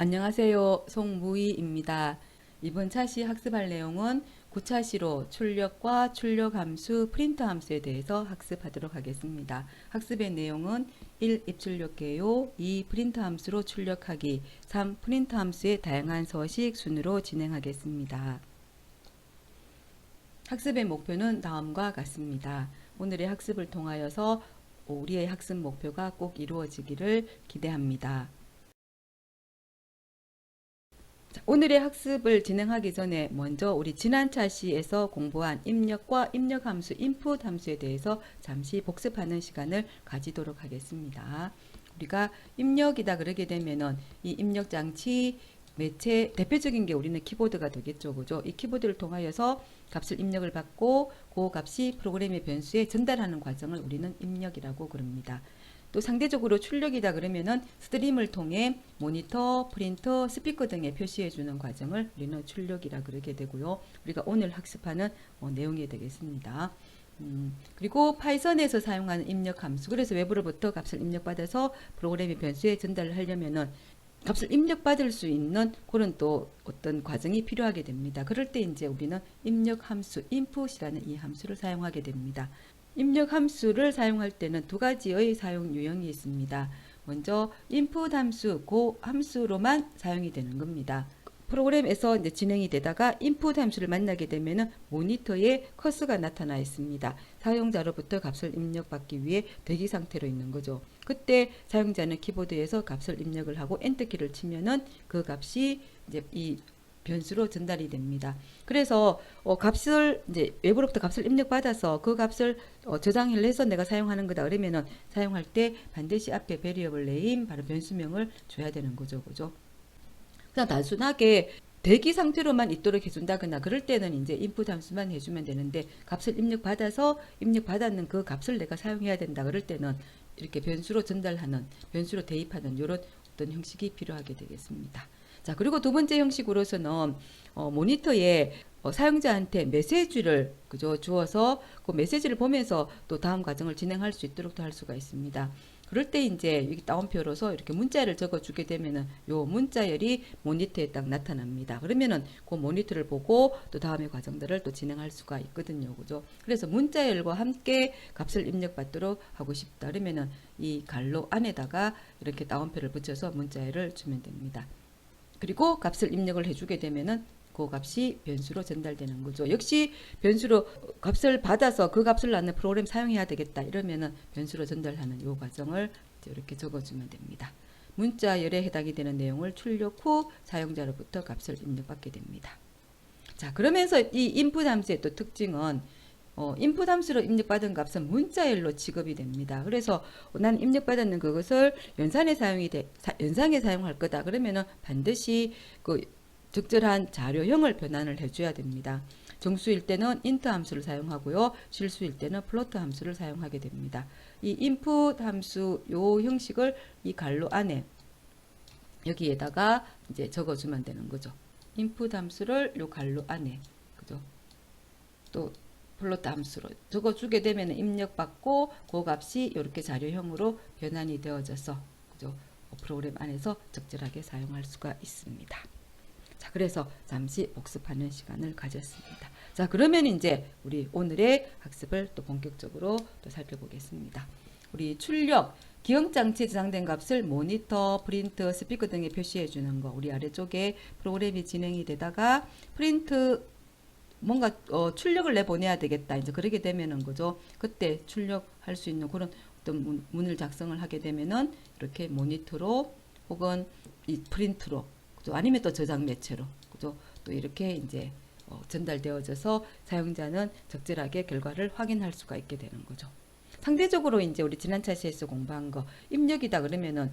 안녕하세요. 송무희입니다. 이번 차시 학습할 내용은 9차시로 출력과 출력 함수, 프린트 함수에 대해서 학습하도록 하겠습니다. 학습의 내용은 1. 입출력 개요, 2. 프린트 함수로 출력하기, 3. 프린트 함수의 다양한 서식 순으로 진행하겠습니다. 학습의 목표는 다음과 같습니다. 오늘의 학습을 통하여서 우리의 학습 목표가 꼭 이루어지기를 기대합니다. 오늘의 학습을 진행하기 전에 먼저 우리 지난 차시에서 공부한 입력과 입력 함수, 인풋 함수에 대해서 잠시 복습하는 시간을 가지도록 하겠습니다. 우리가 입력이다 그러게 되면은 이 입력 장치, 매체, 대표적인 게 우리는 키보드가 되겠죠. 그죠? 이 키보드를 통하여서 값을 입력을 받고 그 값이 프로그램의 변수에 전달하는 과정을 우리는 입력이라고 그럽니다. 또 상대적으로 출력이다 그러면은 스트림을 통해 모니터, 프린터, 스피커 등에 표시해 주는 과정을 우리는 출력이라 그러게 되고요. 우리가 오늘 학습하는 내용이 되겠습니다. 그리고 파이썬에서 사용하는 입력 함수. 그래서 외부로부터 값을 입력받아서 프로그램의 변수에 전달을 하려면은 값을 입력받을 수 있는 그런 또 어떤 과정이 필요하게 됩니다. 그럴 때 이제 우리는 입력 함수, input이라는 이 함수를 사용하게 됩니다. 입력 함수를 사용할 때는 두 가지의 사용 유형이 있습니다. 먼저 input 함수, 그 함수로만 사용이 되는 겁니다. 프로그램에서 이제 진행이 되다가 input 함수를 만나게 되면은 모니터에 커서가 나타나 있습니다. 사용자로부터 값을 입력받기 위해 대기 상태로 있는 거죠. 그때 사용자는 키보드에서 값을 입력을 하고 엔터키를 치면은 그 값이 이제 이 변수로 전달이 됩니다. 그래서 값을 이제 외부로부터 값을 입력받아서 그 값을 저장을 해서 내가 사용하는 거다 그러면은 사용할 때 반드시 앞에 베리어블 네임 바로 변수명을 줘야 되는 거죠. 그죠? 그냥 단순하게 대기 상태로만 있도록 해준다거나 그럴 때는 이제 인풋 함수만 해주면 되는데 값을 입력받아서 입력받았는 그 값을 내가 사용해야 된다 그럴 때는 이렇게 변수로 전달하는, 변수로 대입하는 이런 어떤 형식이 필요하게 되겠습니다. 자, 그리고 두 번째 형식으로서는 모니터에 사용자한테 메시지를 그죠 주어서 그 메시지를 보면서 또 다음 과정을 진행할 수 있도록 할 수가 있습니다. 그럴 때 이제 여기 따옴표로서 이렇게 문자를 적어주게 되면은 요 문자열이 모니터에 딱 나타납니다. 그러면은 그 모니터를 보고 또 다음의 과정들을 또 진행할 수가 있거든요. 그죠? 그래서 문자열과 함께 값을 입력받도록 하고 싶다. 그러면은 이 갈로 안에다가 이렇게 따옴표를 붙여서 문자열을 주면 됩니다. 그리고 값을 입력을 해주게 되면은 그 값이 변수로 전달되는 거죠. 역시 변수로 값을 받아서 그 값을 낳는 프로그램 사용해야 되겠다. 이러면은 변수로 전달하는 이 과정을 이렇게 적어주면 됩니다. 문자열에 해당이 되는 내용을 출력 후 사용자로부터 값을 입력받게 됩니다. 자, 그러면서 이 인풋 함수의 또 특징은 인풋 함수로 입력받은 값은 문자열로 취급이 됩니다. 그래서 난 입력받았는 그것을 연산에 연산에 사용할 거다. 그러면은 반드시 그 적절한 자료형을 변환을 해줘야 됩니다. 정수일 때는 int 함수를 사용하고요. 실수일 때는 float 함수를 사용하게 됩니다. 이 input 함수 요 형식을 이 갈로 안에 여기에다가 이제 적어주면 되는 거죠. input 함수를 요 갈로 안에 그죠? 또 플로트 함수로 적어주게 되면 입력받고 그 값이 이렇게 자료형으로 변환이 되어져서 그죠? 프로그램 안에서 적절하게 사용할 수가 있습니다. 자, 그래서 잠시 복습하는 시간을 가졌습니다. 자, 그러면 이제 우리 오늘의 학습을 또 본격적으로 또 살펴보겠습니다. 우리 출력, 기억장치에 저장된 값을 모니터, 프린트, 스피커 등에 표시해 주는 거. 우리 아래쪽에 프로그램이 진행이 되다가 프린트 뭔가 출력을 내보내야 되겠다. 이제 그러게 되면은 거죠. 그때 출력할 수 있는 그런 어떤 문을 작성을 하게 되면은 이렇게 모니터로 혹은 이 프린트로 그죠? 아니면 또 저장 매체로 그죠? 또 이렇게 이제 전달되어져서 사용자는 적절하게 결과를 확인할 수가 있게 되는 거죠. 상대적으로 이제 우리 지난 차시에서 공부한 거 입력이다 그러면은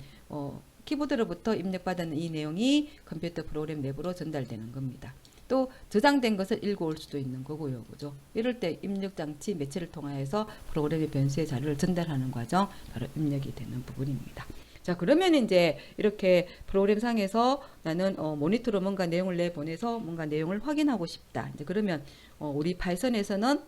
키보드로부터 입력받은 이 내용이 컴퓨터 프로그램 내부로 전달되는 겁니다. 또 저장된 것을 읽어올 수도 있는 거고요. 그죠? 이럴 때 입력장치 매체를 통하여서 프로그램의 변수의 자료를 전달하는 과정 바로 입력이 되는 부분입니다. 자, 그러면 이제 이렇게 프로그램 상에서 나는 모니터로 뭔가 내용을 내보내서 뭔가 내용을 확인하고 싶다. 이제 그러면 우리 파이썬에서는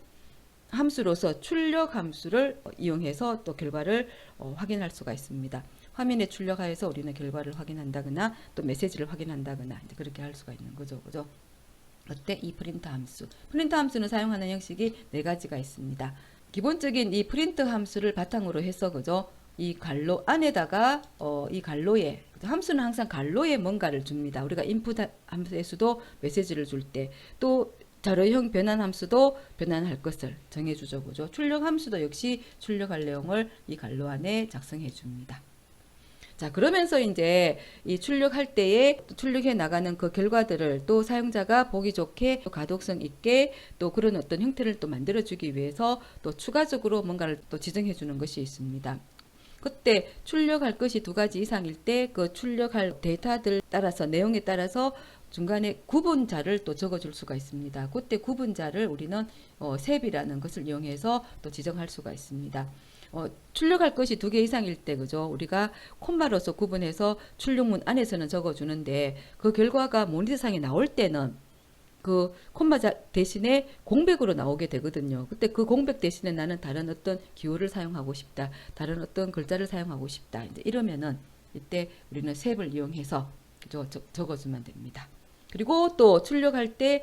함수로서 출력 함수를 이용해서 또 결과를 확인할 수가 있습니다. 화면에 출력하여서 우리는 결과를 확인한다거나 또 메시지를 확인한다거나 이제 그렇게 할 수가 있는 거죠. 그죠? 어때? 이 프린트 함수. 프린트 함수는 사용하는 형식이 네 가지가 있습니다. 기본적인 이 프린트 함수를 바탕으로 해서 그죠? 이 괄로 안에다가 이 괄로에 함수는 항상 괄로에 뭔가를 줍니다. 우리가 인풋 함수에서도 메시지를 줄 때 또 자료형 변환 함수도 변환할 것을 정해주죠. 그죠? 출력 함수도 역시 출력할 내용을 이 괄로 안에 작성해 줍니다. 자, 그러면서 이제 이 출력할 때에 출력해 나가는 그 결과들을 또 사용자가 보기 좋게 또 가독성 있게 또 그런 어떤 형태를 또 만들어 주기 위해서 또 추가적으로 뭔가를 또 지정해 주는 것이 있습니다. 그때 출력할 것이 두 가지 이상일 때 그 출력할 데이터들 따라서 내용에 따라서 중간에 구분자를 또 적어줄 수가 있습니다. 그때 구분자를 우리는 셉이라는 것을 이용해서 또 지정할 수가 있습니다. 출력할 것이 두 개 이상일 때 그죠? 우리가 콤마로서 구분해서 출력문 안에서는 적어주는데 그 결과가 모니터상에 나올 때는 그 콤마 대신에 공백으로 나오게 되거든요. 그때 그 공백 대신에 나는 다른 어떤 기호를 사용하고 싶다. 다른 어떤 글자를 사용하고 싶다. 이제 이러면은 이때 우리는 셉을 이용해서 그죠? 적어주면 됩니다. 그리고 또 출력할 때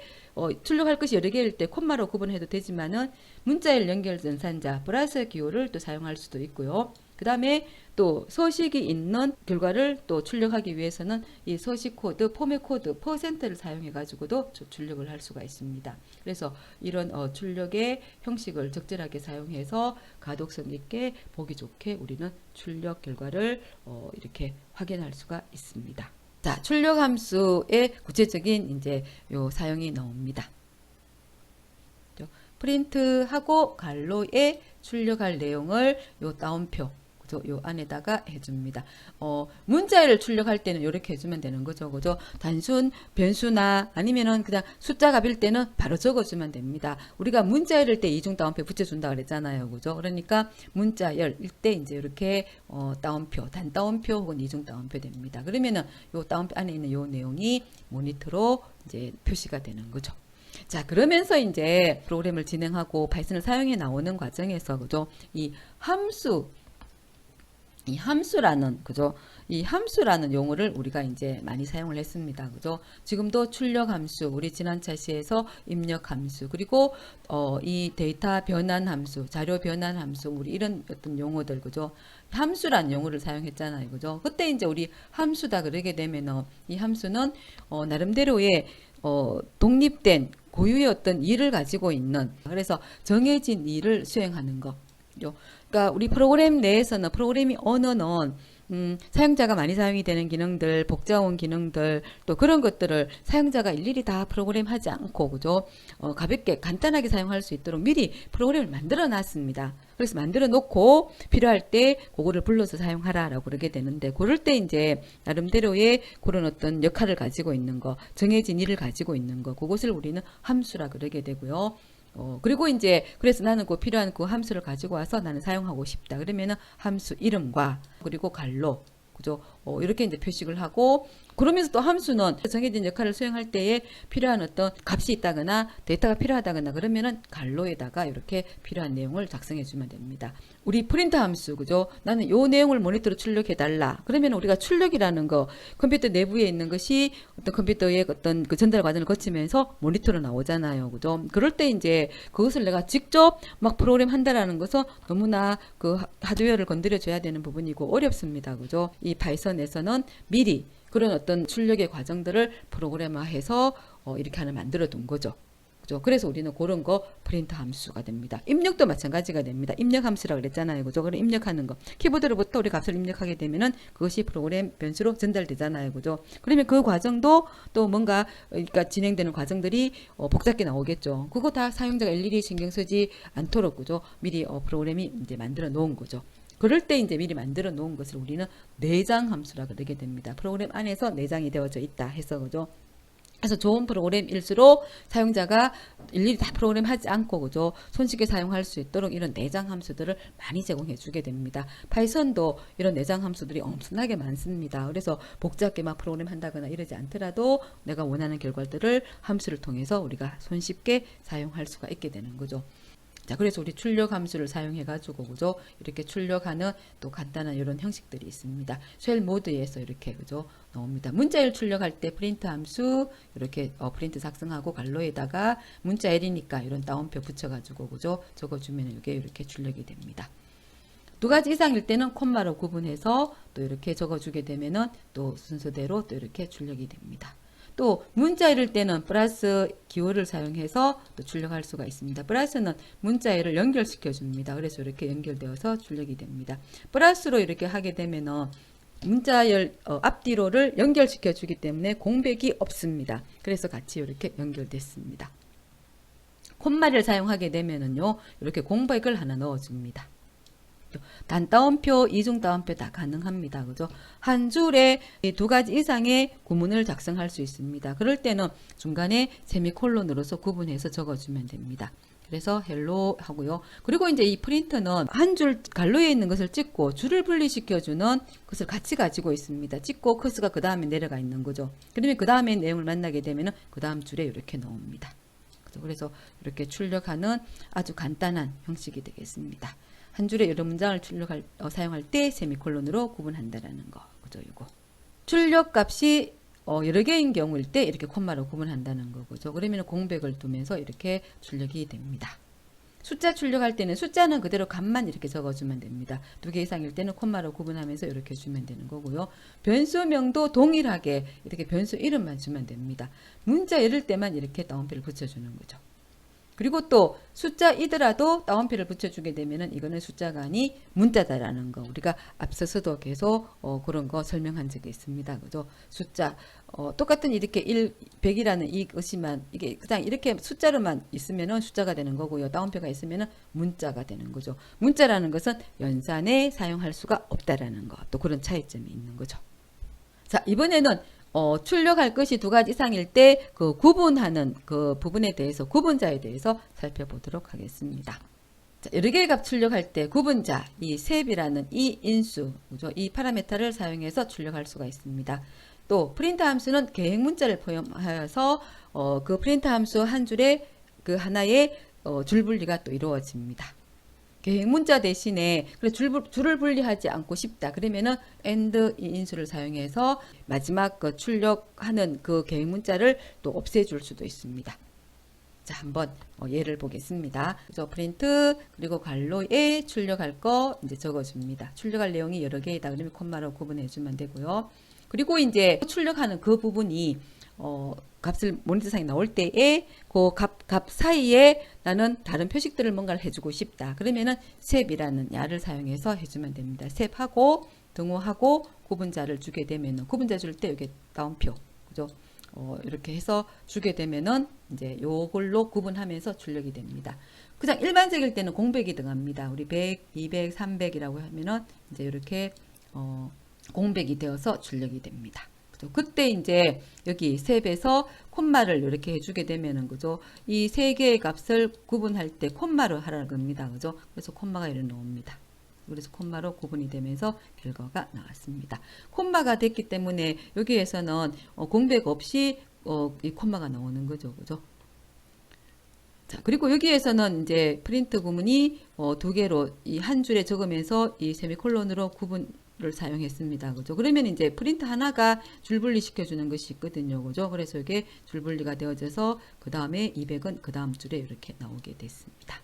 출력할 것이 여러 개일 때 콤마로 구분해도 되지만은 문자열 연결 전산자 플러스 기호를 또 사용할 수도 있고요. 그 다음에 또 서식이 있는 결과를 또 출력하기 위해서는 이 서식 코드, 포맷 코드, 퍼센트를 사용해 가지고도 출력을 할 수가 있습니다. 그래서 이런 출력의 형식을 적절하게 사용해서 가독성 있게 보기 좋게 우리는 출력 결과를 이렇게 확인할 수가 있습니다. 자, 출력 함수의 구체적인 이제 요 사용이 나옵니다. 프린트하고 괄로에 출력할 내용을 요 따옴표 요 안에다가 해줍니다. 문자를 출력할 때는 이렇게 해주면 되는 거죠. 그죠? 단순 변수나 아니면은 그냥 숫자가 빌 때는 바로 적어주면 됩니다. 우리가 문자열일 때 이중 따옴표 붙여준다 그랬잖아요. 그죠? 그러니까 문자열일 때 이제 이렇게 따옴표, 단 따옴표 혹은 이중 따옴표 됩니다. 그러면은 요 따옴표 안에 있는 요 내용이 모니터로 이제 표시가 되는 거죠. 자, 그러면서 이제 프로그램을 진행하고 파이썬을 사용해 나오는 과정에서 그죠? 이 함수라는 그죠? 이 함수라는 용어를 우리가 이제 많이 사용을 했습니다. 그죠? 지금도 출력 함수, 우리 지난 차시에서 입력 함수, 그리고 이 데이터 변환 함수, 자료 변환 함수, 우리 이런 어떤 용어들 그죠? 함수라는 용어를 사용했잖아요. 그죠? 그때 이제 우리 함수다 그러게 되면은 이 함수는 나름대로의 독립된 고유의 어떤 일을 가지고 있는 그래서 정해진 일을 수행하는 거. 그러니까 우리 프로그램 내에서는 프로그래밍 언어는 사용자가 많이 사용이 되는 기능들, 복잡한 기능들, 또 그런 것들을 사용자가 일일이 다 프로그램 하지 않고, 그죠? 가볍게, 간단하게 사용할 수 있도록 미리 프로그램을 만들어 놨습니다. 그래서 만들어 놓고 필요할 때 그거를 불러서 사용하라라고 그러게 되는데, 그럴 때 이제 나름대로의 그런 어떤 역할을 가지고 있는 거, 정해진 일을 가지고 있는 거, 그것을 우리는 함수라 그러게 되고요. 그리고 이제 그래서 나는 그 필요한 그 함수를 가지고 와서 나는 사용하고 싶다. 그러면은 함수 이름과 그리고 괄로 그죠? 이렇게 이제 표식을 하고 그러면서 또 함수는 정해진 역할을 수행할 때에 필요한 어떤 값이 있다거나 데이터가 필요하다거나 그러면은 괄로에다가 이렇게 필요한 내용을 작성해 주면 됩니다. 우리 프린트 함수 그죠? 나는 요 내용을 모니터로 출력해 달라. 그러면 우리가 출력이라는 거 컴퓨터 내부에 있는 것이 어떤 컴퓨터의 어떤 그 전달 과정을 거치면서 모니터로 나오잖아요. 그죠? 그럴 때 이제 그것을 내가 직접 막 프로그램 한다라는 것은 너무나 그 하드웨어를 건드려 줘야 되는 부분이고 어렵습니다. 그죠? 이 파이썬에서는 미리 그런 어떤 출력의 과정들을 프로그램화해서 이렇게 하나 만들어 둔 거죠. 그죠? 그래서 우리는 그런 거 프린트 함수가 됩니다. 입력도 마찬가지가 됩니다. 입력 함수라고 그랬잖아요. 그죠? 그럼 입력하는 거. 키보드로부터 우리 값을 입력하게 되면은 그것이 프로그램 변수로 전달되잖아요. 그죠? 그러면 그 과정도 또 뭔가 그러니까 진행되는 과정들이 복잡하게 나오겠죠. 그거 다 사용자가 일일이 신경 쓰지 않도록 그죠? 미리 프로그램이 이제 만들어 놓은 거죠. 그럴 때 이제 미리 만들어 놓은 것을 우리는 내장 함수라 그러게 됩니다. 프로그램 안에서 내장이 되어져 있다 해서 그죠? 그래서 좋은 프로그램일수록 사용자가 일일이 다 프로그램 하지 않고 그죠? 손쉽게 사용할 수 있도록 이런 내장 함수들을 많이 제공해 주게 됩니다. 파이썬도 이런 내장 함수들이 엄청나게 많습니다. 그래서 복잡하게 막 프로그램 한다거나 이러지 않더라도 내가 원하는 결과들을 함수를 통해서 우리가 손쉽게 사용할 수가 있게 되는 거죠. 자, 그래서 우리 출력 함수를 사용해 가지고 그죠? 이렇게 출력하는 또 간단한 이런 형식들이 있습니다. 쉘 모드에서 이렇게 그죠? 나옵니다. 문자열 출력할 때 프린트 함수 이렇게 프린트 작성하고 괄호에다가 문자 L이니까 이런 따옴표 붙여 가지고 그죠? 적어 주면 이게 이렇게 출력이 됩니다. 두 가지 이상일 때는 콤마로 구분해서 또 이렇게 적어 주게 되면은 또 순서대로 또 이렇게 출력이 됩니다. 또 문자일일 때는 플러스 기호를 사용해서 또 출력할 수가 있습니다. 플러스는 문자일을 연결시켜 줍니다. 그래서 이렇게 연결되어서 출력이 됩니다. 플러스로 이렇게 하게 되면은 문자열 앞뒤로를 연결시켜 주기 때문에 공백이 없습니다. 그래서 같이 이렇게 연결됐습니다. 콤마를 사용하게 되면은요, 이렇게 공백을 하나 넣어 줍니다. 단따옴표, 이중따옴표 다 가능합니다. 그죠? 한 줄에 두 가지 이상의 구문을 작성할 수 있습니다. 그럴 때는 중간에 세미콜론으로서 구분해서 적어주면 됩니다. 그래서 헬로 하고요. 그리고 이제 이 프린터는 한 줄 갈로에 있는 것을 찍고 줄을 분리시켜주는 것을 같이 가지고 있습니다. 찍고 커스가 그 다음에 내려가 있는 거죠. 그러면 그 다음에 내용을 만나게 되면 그 다음 줄에 이렇게 나옵니다. 그래서 이렇게 출력하는 아주 간단한 형식이 되겠습니다. 한 줄에 여러 문장을 사용할 때 세미콜론으로 구분한다라는 거. 그죠? 이거. 출력 값이 여러 개인 경우일 때 이렇게 콤마로 구분한다는 거죠. 그러면 공백을 두면서 이렇게 출력이 됩니다. 숫자 출력할 때는 숫자는 그대로 값만 이렇게 적어주면 됩니다. 두 개 이상일 때는 콤마로 구분하면서 이렇게 주면 되는 거고요. 변수명도 동일하게 이렇게 변수 이름만 주면 됩니다. 문자 이럴 때만 이렇게 따옴표를 붙여주는 거죠. 그리고 또 숫자이더라도 따옴표를 붙여주게 되면은 이거는 숫자가 아니 문자다라는 거. 우리가 앞서서도 계속 그런 거 설명한 적이 있습니다. 그죠? 숫자 똑같은 이렇게 100이라는 이 것이만 이게 그냥 이렇게 숫자로만 있으면은 숫자가 되는 거고요. 따옴표가 있으면은 문자가 되는 거죠. 문자라는 것은 연산에 사용할 수가 없다라는 거. 또 그런 차이점이 있는 거죠. 자, 이번에는 출력할 것이 두 가지 이상일 때 그 구분하는 그 부분에 대해서 구분자에 대해서 살펴보도록 하겠습니다. 자, 여러 개의 값 출력할 때 구분자, 이 셉이라는 이 인수, 그죠? 이 파라메타를 사용해서 출력할 수가 있습니다. 또 프린트 함수는 계획 문자를 포함하여서 그 프린트 함수 한 줄에 그 하나의 줄 분리가 또 이루어집니다. 계획 문자 대신에 줄을 분리하지 않고 싶다. 그러면은 AND 이 인수를 사용해서 마지막 그 출력하는 그 계획 문자를 또 없애줄 수도 있습니다. 자, 한번 예를 보겠습니다. 그래서 프린트 그리고 괄호에 출력할 거 이제 적어줍니다. 출력할 내용이 여러 개이다. 그러면 콤마로 구분해주면 되고요. 그리고 이제 출력하는 그 부분이 값을 모니터상에 나올 때에 그 값 사이에 나는 다른 표식들을 뭔가를 해주고 싶다. 그러면은 셉이라는 야를 사용해서 해주면 됩니다. 셉하고 등호하고 구분자를 주게 되면은 구분자 줄 때 여기 따옴표, 그죠? 이렇게 해서 주게 되면은 이제 요걸로 구분하면서 출력이 됩니다. 그냥 일반적일 때는 공백이 등합니다. 우리 100, 200, 300이라고 하면은 이제 이렇게 공백이 되어서 출력이 됩니다. 그죠? 그때 이제 여기 셉에서 콤마를 이렇게 해주게 되면은 그죠? 이 세 개의 값을 구분할 때 콤마로 하라는 겁니다. 그죠? 그래서 콤마가 이렇게 나옵니다. 그래서 콤마로 구분이 되면서 결과가 나왔습니다. 콤마가 됐기 때문에 여기에서는 공백 없이 이 콤마가 나오는 거죠. 그죠? 자, 그리고 여기에서는 이제 프린트 구문이 두 개로 이 한 줄에 적으면서 이 세미콜론으로 구분을 사용했습니다. 그죠? 그러면 이제 프린트 하나가 줄분리 시켜주는 것이 있거든요. 그죠? 그래서 이게 줄분리가 되어져서 그 다음에 200은 그 다음 줄에 이렇게 나오게 됐습니다.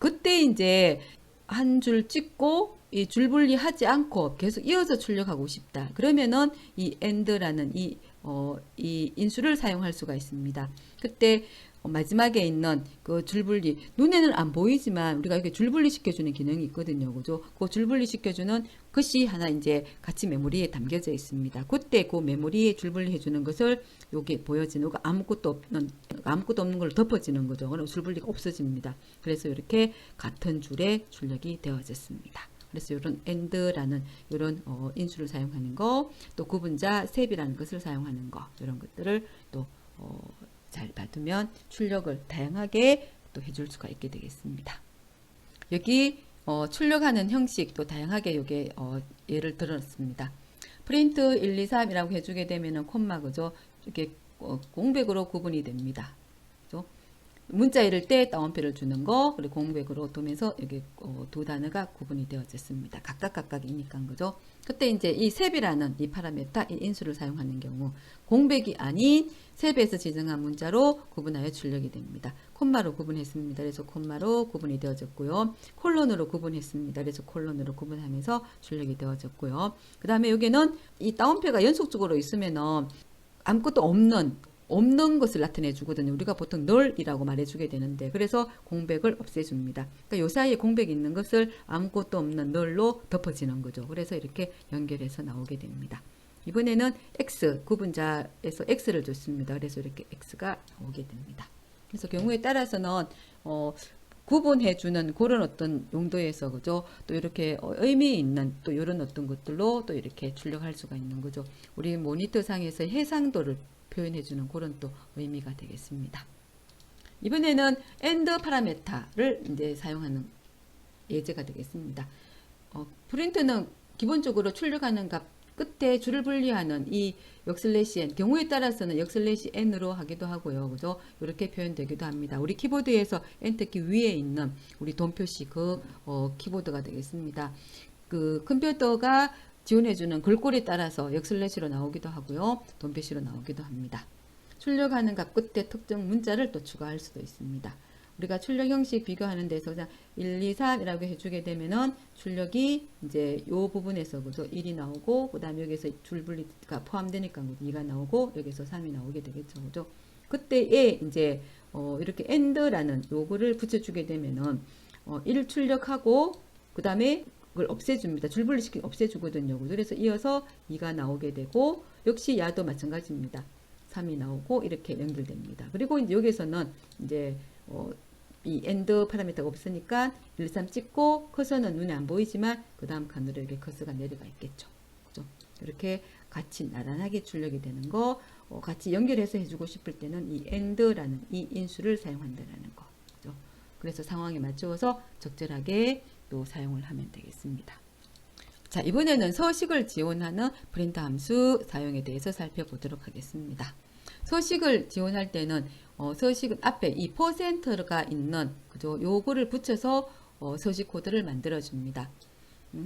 그때 이제 한 줄 찍고 이 줄분리 하지 않고 계속 이어서 출력하고 싶다. 그러면은 이 AND라는 이 인수를 사용할 수가 있습니다. 그때 마지막에 있는 그 줄분리, 눈에는 안 보이지만 우리가 이렇게 줄분리 시켜주는 기능이 있거든요. 그죠? 그 줄분리 시켜주는 것이 하나 이제 같이 메모리에 담겨져 있습니다. 그때 그 메모리에 줄분리 해주는 것을 여기 보여지는 거 아무것도 없는 걸로 덮어지는 거죠. 그럼 줄분리가 없어집니다. 그래서 이렇게 같은 줄에 출력이 되어졌습니다. 그래서 이런 AND라는 이런 인수를 사용하는 거, 또 구분자 셉이라는 것을 사용하는 거, 이런 것들을 또 잘 봐두면 출력을 다양하게 또 해줄 수가 있게 되겠습니다. 여기 출력하는 형식도 다양하게 요게 예를 들었습니다. 프린트 1, 2, 3이라고 해주게 되면은 콤마, 그죠? 이렇게 공백으로 구분이 됩니다. 그죠? 문자 읽을 때 따옴표를 주는 거, 그리고 공백으로 두면서 여기 두 단어가 구분이 되어졌습니다. 각각이니까 그죠? 그때 이제 이 셉이라는 이 파라메타, 이 인수를 사용하는 경우 공백이 아닌 셉에서 지정한 문자로 구분하여 출력이 됩니다. 콤마로 구분했습니다. 그래서 콤마로 구분이 되어졌고요. 콜론으로 구분했습니다. 그래서 콜론으로 구분하면서 출력이 되어졌고요. 그 다음에 여기는 이 따옴표가 연속적으로 있으면은 아무것도 없는 것을 나타내 주거든요. 우리가 보통 널이라고 말해주게 되는데, 그래서 공백을 없애줍니다. 그러니까 요 사이에 공백이 있는 것을 아무것도 없는 널로 덮어지는 거죠. 그래서 이렇게 연결해서 나오게 됩니다. 이번에는 X, 구분자에서 X를 줬습니다. 그래서 이렇게 X가 나오게 됩니다. 그래서 경우에 따라서는, 구분해주는 그런 어떤 용도에서, 그죠? 또 이렇게 의미 있는 또 이런 어떤 것들로 또 이렇게 출력할 수가 있는 거죠. 우리 모니터 상에서 해상도를 표현해주는 그런 또 의미가 되겠습니다. 이번에는 AND 파라메타를 이제 사용하는 예제가 되겠습니다. 프린트는 기본적으로 출력하는 값 끝에 줄을 분리하는 이 역슬래시 n, 경우에 따라서는 역슬래시 n으로 하기도 하고요. 그죠? 이렇게 표현되기도 합니다. 우리 키보드에서 엔터키 위에 있는 우리 돈 표시 키보드가 되겠습니다. 그 컴퓨터가 지원해주는 글꼴에 따라서 역슬래시로 나오기도 하고요. 돈 표시로 나오기도 합니다. 출력하는 값 끝에 특정 문자를 또 추가할 수도 있습니다. 우리가 출력 형식 비교하는 데서 1, 2, 3이라고 해주게 되면은 출력이 이제 요 부분에서 그죠? 1이 나오고, 그 다음에 여기서 줄 분리가 포함되니까 2가 나오고, 여기서 3이 나오게 되겠죠. 그죠? 그때에 이제, 이렇게 AND라는 요거를 붙여주게 되면은, 1 출력하고, 그 다음에 그걸 없애줍니다. 줄 분리시키고 없애주거든요. 그래서 이어서 2가 나오게 되고, 역시 야도 마찬가지입니다. 3이 나오고, 이렇게 연결됩니다. 그리고 이제 여기서는 이제, 이 엔드 파라미터가 없으니까 1, 3 찍고 커서는 눈에 안 보이지만 그 다음 칸으로 이렇게 커서가 내려가 있겠죠. 그죠? 이렇게 같이 나란하게 출력이 되는 거, 같이 연결해서 해주고 싶을 때는 이 AND라는 이 인수를 사용한다는 거. 그죠? 그래서 상황에 맞추어서 적절하게 또 사용을 하면 되겠습니다. 자, 이번에는 서식을 지원하는 프린트 함수 사용에 대해서 살펴보도록 하겠습니다. 서식을 지원할 때는 서식은 앞에 이 %가 있는 그죠? 요거를 붙여서 서식 코드를 만들어 줍니다.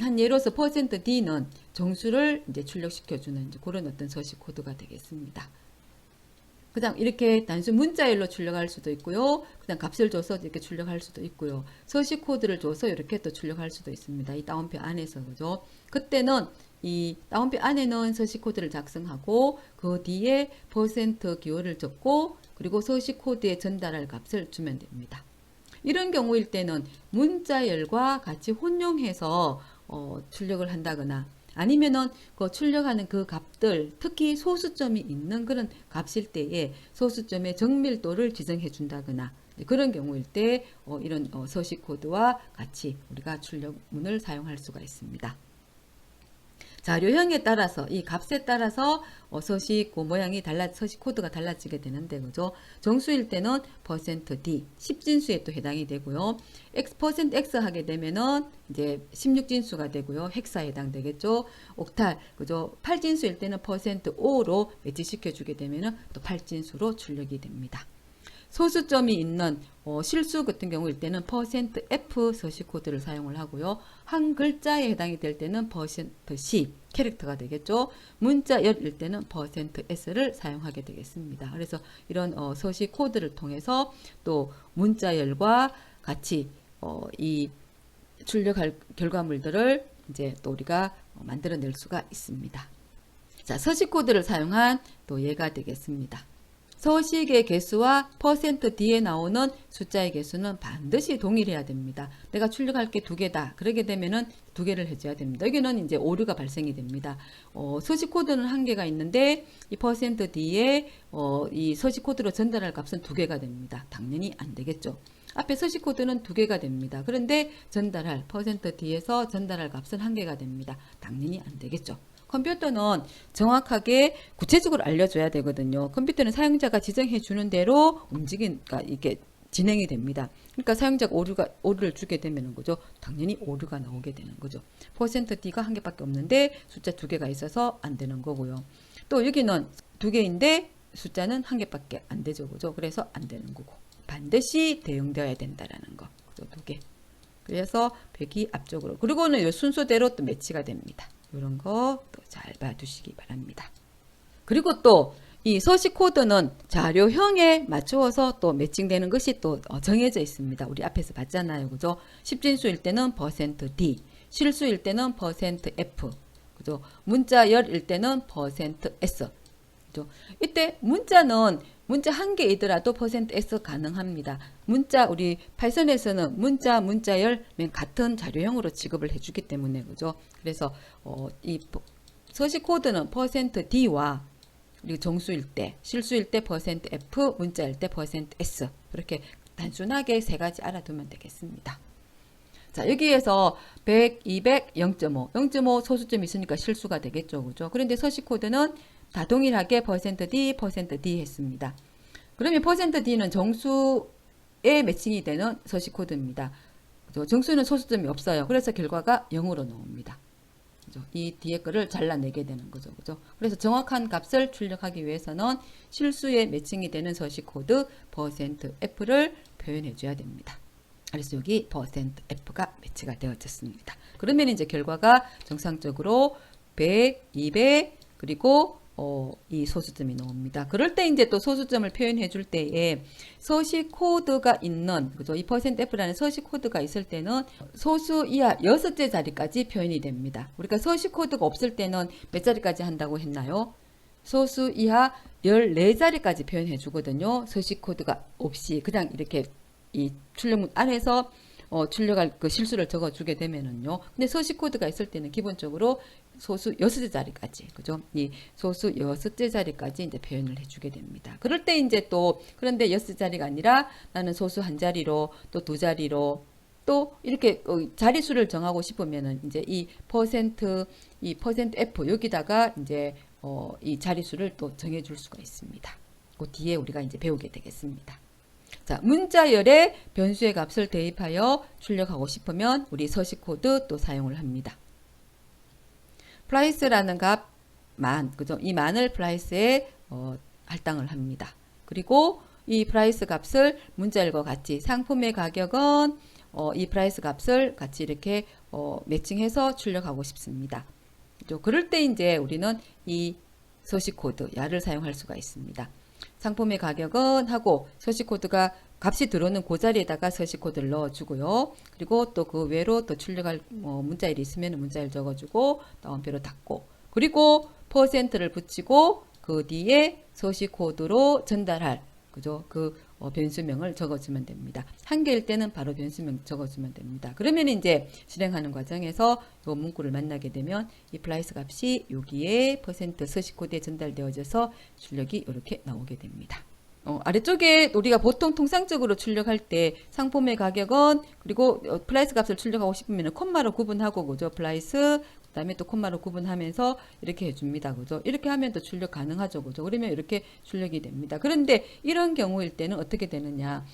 한 예로서 %d는 정수를 이제 출력시켜주는 이제 그런 어떤 서식 코드가 되겠습니다. 그 다음 이렇게 단순 문자열로 출력할 수도 있고요. 그 다음 값을 줘서 이렇게 출력할 수도 있고요. 서식 코드를 줘서 이렇게 또 출력할 수도 있습니다. 이 따옴표 안에서 그죠? 그때는 이 따옴표 안에 넣은 서식 코드를 작성하고 그 뒤에 %기호를 적고 그리고 서식 코드에 전달할 값을 주면 됩니다. 이런 경우일 때는 문자열과 같이 혼용해서 출력을 한다거나 아니면은 그 출력하는 그 값들, 특히 소수점이 있는 그런 값일 때에 소수점의 정밀도를 지정해 준다거나 그런 경우일 때 이런 서식 코드와 같이 우리가 출력문을 사용할 수가 있습니다. 자료형에 따라서 이 값에 따라서 서식 모양이 서식 코드가 달라지게 되는데 그죠? 정수일 때는 %d 10진수에 또 해당이 되고요. %x 하게 되면은 이제 16진수가 되고요. 헥사에 해당되겠죠. 옥탈 그죠? 8진수일 때는 %5로 매치시켜 주게 되면은 또 8진수로 출력이 됩니다. 소수점이 있는 실수 같은 경우일 때는 %f 서식 코드를 사용을 하고요. 한 글자에 해당이 될 때는 %c 캐릭터가 되겠죠. 문자열일 때는 %s를 사용하게 되겠습니다. 그래서 이런 서식 코드를 통해서 또 문자열과 같이 이 출력할 결과물들을 이제 또 우리가 만들어낼 수가 있습니다. 자, 서식 코드를 사용한 또 예가 되겠습니다. 서식의 개수와 %d에 나오는 숫자의 개수는 반드시 동일해야 됩니다. 내가 출력할 게 2개다. 그러게 되면은 2개를 해줘야 됩니다. 여기는 이제 오류가 발생이 됩니다. 서식 코드는 1개가 있는데 이 %d에 이 서식 코드로 전달할 값은 2개가 됩니다. 당연히 안 되겠죠. 앞에 서식 코드는 2개가 됩니다. 그런데 전달할 %d에서 전달할 값은 1개가 됩니다. 당연히 안 되겠죠. 컴퓨터는 정확하게 구체적으로 알려줘야 되거든요. 컴퓨터는 사용자가 지정해 주는 대로 그러니까 이게 진행이 됩니다. 그러니까 사용자가 오류를 주게 되면 거죠. 당연히 오류가 나오게 되는 거죠. %d가 1개밖에 없는데 숫자 2개가 있어서 안 되는 거고요. 또 여기는 2개인데 숫자는 1개밖에 안 되죠. 그죠? 그래서 안 되는 거고. 반드시 대응되어야 된다라는 거. 그죠? 두 개. 그래서 100이 앞쪽으로. 그리고는 이 순서대로 또 매치가 됩니다. 이런 거 또 잘 봐두시기 바랍니다. 그리고 또 이 서식 코드는 자료형에 맞추어서 또 매칭되는 것이 또 정해져 있습니다. 우리 앞에서 봤잖아요. 그죠? 십진수일 때는 %D, 실수일 때는 %F, 그죠? 문자열일 때는 %S. 그죠? 이때 문자 한 개이더라도 %S 가능합니다. 문자 우리 파이썬에서는 문자열 같은 자료형으로 취급을 해주기 때문에 그죠? 그래서 이 서식 코드는 %D와 그리고 정수일 때, 실수일 때 %F, 문자일 때 %S. 이렇게 단순하게 세 가지 알아두면 되겠습니다. 자, 여기에서 100, 200, 0.5. 0.5 소수점이 있으니까 실수가 되겠죠. 그죠? 그런데 서식 코드는 다 동일하게 %D, %D 했습니다. 그러면 %D는 정수에 매칭이 되는 서식 코드입니다. 그죠? 정수는 소수점이 없어요. 그래서 결과가 0으로 나옵니다. 그죠? 이 뒤에 거를 잘라내게 되는 거죠. 그죠? 그래서 정확한 값을 출력하기 위해서는 실수에 매칭이 되는 서식 코드 %F를 표현해 줘야 됩니다. 그래서 여기 %F가 매치가 되어졌습니다. 그러면 이제 결과가 정상적으로 100, 200 그리고 이 소수점이 나옵니다. 그럴 때 이제 또 소수점을 표현해 줄 때에 서식 코드가 있는, 그죠? 이 %F라는 서식 코드가 있을 때는 소수 이하 6째 자리까지 표현이 됩니다. 우리가 서식 코드가 없을 때는 몇 자리까지 한다고 했나요? 소수 이하 14자리까지 표현해 주거든요. 서식 코드가 없이 그냥 이렇게 이 출력문 안에서 출력할 그 실수를 적어 주게 되면은요. 근데 서식 코드가 있을 때는 기본적으로 소수 6자리까지, 그죠? 이 소수 6자리까지 이제 표현을 해주게 됩니다. 그럴 때 이제 또, 그런데 6자리가 아니라 나는 소수 한 자리로 또 2자리로 또 이렇게 자리수를 정하고 싶으면은 이제 이 %F 여기다가 이제 이 자리수를 또 정해줄 수가 있습니다. 그 뒤에 우리가 이제 배우게 되겠습니다. 자, 문자열에 변수의 값을 대입하여 출력하고 싶으면 우리 서식 코드 또 사용을 합니다. 프라이스라는 값만, 그죠? 이 만을 프라이스에 할당을 합니다. 그리고 이 프라이스 값을 문자열과 같이 상품의 가격은 이 프라이스 값을 같이 이렇게 매칭해서 출력하고 싶습니다. 그죠? 그럴 때 이제 우리는 이 서식 코드 야를 사용할 수가 있습니다. 상품의 가격은 하고 서식 코드가 값이 들어오는 그 자리에다가 서식 코드를 넣어주고요. 그리고 또 그 외로 또 출력할 문자열이 있으면 문자열 적어주고 다운표로 닫고 그리고 %를 붙이고 그 뒤에 서식 코드로 전달할 그죠? 그 변수명을 적어주면 됩니다. 한 개일 때는 바로 변수명 적어주면 됩니다. 그러면 이제 실행하는 과정에서 이 문구를 만나게 되면 이 플라이스 값이 여기에 % 서식 코드에 전달되어져서 출력이 이렇게 나오게 됩니다. 아래쪽에 우리가 보통 통상적으로 출력할 때 상품의 가격은 그리고 플라이스 값을 출력하고 싶으면 콤마로 구분하고 그죠? 플라이스 그다음에 또 콤마로 구분하면서 이렇게 해줍니다. 그죠? 이렇게 하면 또 출력 가능하죠. 그죠? 그러면 이렇게 출력이 됩니다. 그런데 이런 경우일 때는 어떻게 되느냐?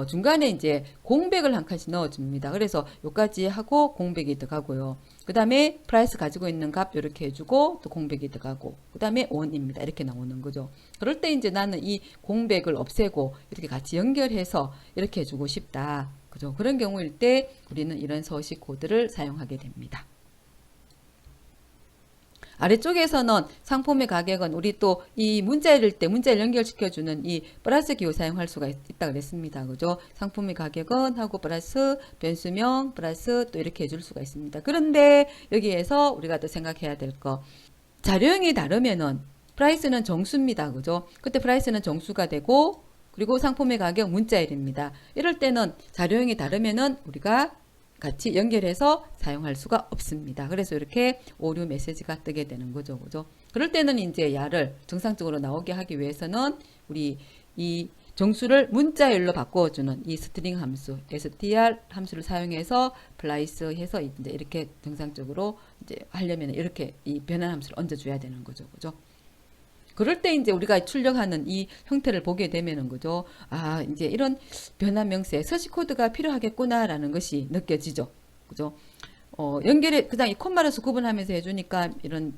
중간에 이제 공백을 한 칸씩 넣어줍니다. 그래서 요까지 하고 공백이 들어가고요. 그 다음에 프라이스 가지고 있는 값 이렇게 해주고 또 공백이 들어가고 그 다음에 원입니다. 이렇게 나오는 거죠. 그럴 때 이제 나는 이 공백을 없애고 이렇게 같이 연결해서 이렇게 해주고 싶다. 그죠? 그런 경우일 때 우리는 이런 서식 코드를 사용하게 됩니다. 아래쪽에서는 상품의 가격은 우리 또 이 문자일 때 문자를 연결시켜주는 이 플러스 기호 사용할 수가 있다 그랬습니다. 그죠? 상품의 가격은 하고 플러스 변수명 플러스 또 이렇게 해줄 수가 있습니다. 그런데 여기에서 우리가 또 생각해야 될 거 자료형이 다르면은 프라이스는 정수입니다. 그죠? 그때 프라이스는 정수가 되고 그리고 상품의 가격 문자일입니다. 이럴 때는 자료형이 다르면은 우리가 같이 연결해서 사용할 수가 없습니다. 그래서 이렇게 오류 메시지가 뜨게 되는 거죠. 그죠? 그럴 때는 이제 야를 정상적으로 나오게 하기 위해서는 우리 이 정수를 문자열로 바꿔주는 이 스트링 함수, str 함수를 사용해서 플라이스 해서 이제 이렇게 정상적으로 이제 하려면 이렇게 이 변환 함수를 얹어줘야 되는 거죠. 그죠? 그럴 때 이제 우리가 출력하는 이 형태를 보게 되면은 그죠? 아, 이제 이런 변환 명세, 서식 코드가 필요하겠구나라는 것이 느껴지죠. 그죠? 연결해 그냥 이 콤마로서 구분하면서 해주니까 이런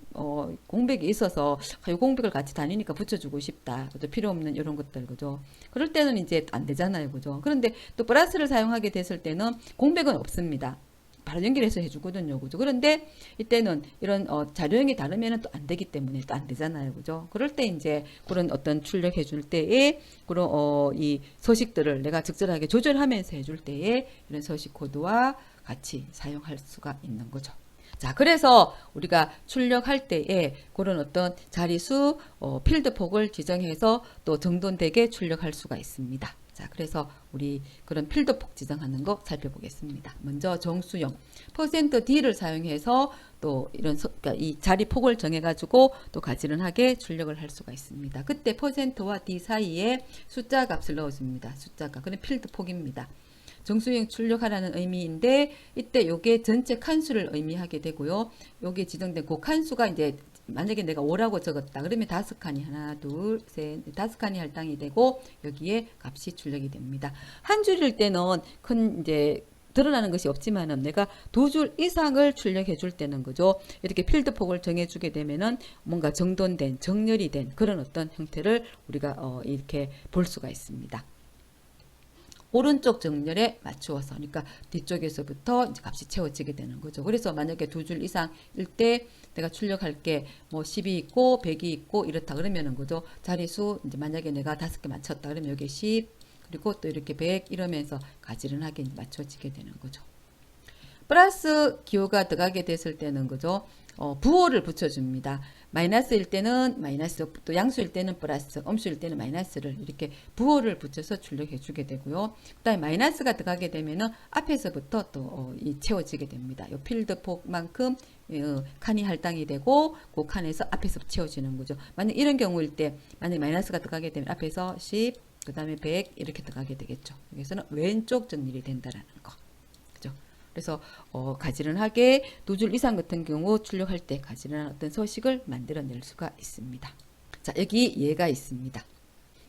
공백이 있어서 이 공백을 같이 다니니까 붙여주고 싶다. 그죠? 필요 없는 이런 것들 그죠? 그럴 때는 이제 안 되잖아요, 그죠? 그런데 또 플러스를 사용하게 됐을 때는 공백은 없습니다. 바로 연결해서 해주거든요, 그죠? 그런데 이때는 이런 자료형이 다르면은 또 안 되기 때문에 또 안 되잖아요, 그죠? 그럴 때 이제 그런 어떤 출력해줄 때에 그런 이 서식들을 내가 적절하게 조절하면서 해줄 때에 이런 서식 코드와 같이 사용할 수가 있는 거죠. 자, 그래서 우리가 출력할 때에 그런 어떤 자리수, 필드 폭을 지정해서 또 정돈되게 출력할 수가 있습니다. 자, 그래서 우리 그런 필드 폭 지정하는 거 살펴보겠습니다. 먼저 정수용 %D를 사용해서 또 이런 그러니까 이 자리 폭을 정해가지고 또 가지런하게 출력을 할 수가 있습니다. 그때 %와 D 사이에 숫자 값을 넣어줍니다. 숫자가 그런 필드 폭입니다. 정수용 출력하라는 의미인데 이때 요게 전체 칸수를 의미하게 되고요. 요게 지정된 그 칸수가 이제 만약에 내가 5라고 적었다. 그러면 5칸이 하나, 둘, 셋, 5칸이 할당이 되고 여기에 값이 출력이 됩니다. 한 줄일 때는 큰 이제 드러나는 것이 없지만은 내가 2줄 이상을 출력해 줄 때는 그죠. 이렇게 필드 폭을 정해 주게 되면은 뭔가 정돈된, 정렬이 된 그런 어떤 형태를 우리가 이렇게 볼 수가 있습니다. 오른쪽 정렬에 맞추어서 그러니까 뒤쪽에서부터 이제 값이 채워지게 되는 거죠. 그래서 만약에 2줄 이상일 때 내가 출력할 게 뭐 10이 있고 100이 있고 이렇다 그러면은 그죠. 자리수 이제 만약에 내가 5개 맞췄다 그러면 여기 10 그리고 또 이렇게 100 이러면서 가지런하게 맞춰지게 되는 거죠. 플러스 기호가 들어가게 됐을 때는 그죠. 부호를 붙여줍니다. 마이너스일 때는 마이너스, 또 양수일 때는 플러스, 음수일 때는 마이너스를 이렇게 부호를 붙여서 출력해 주게 되고요. 그 다음에 마이너스가 들어가게 되면은 앞에서부터 또 채워지게 됩니다. 이 필드 폭만큼 칸이 할당이 되고 그 칸에서 앞에서 채워지는 거죠. 만약 이런 경우일 때 만약 마이너스가 들어가게 되면 앞에서 10, 그 다음에 100 이렇게 들어가게 되겠죠. 여기서는 왼쪽 정렬이 된다라는 거. 그죠? 그래서 가지런하게 2줄 이상 같은 경우 출력할 때 가지런한 어떤 서식을 만들어낼 수가 있습니다. 자, 여기 예가 있습니다.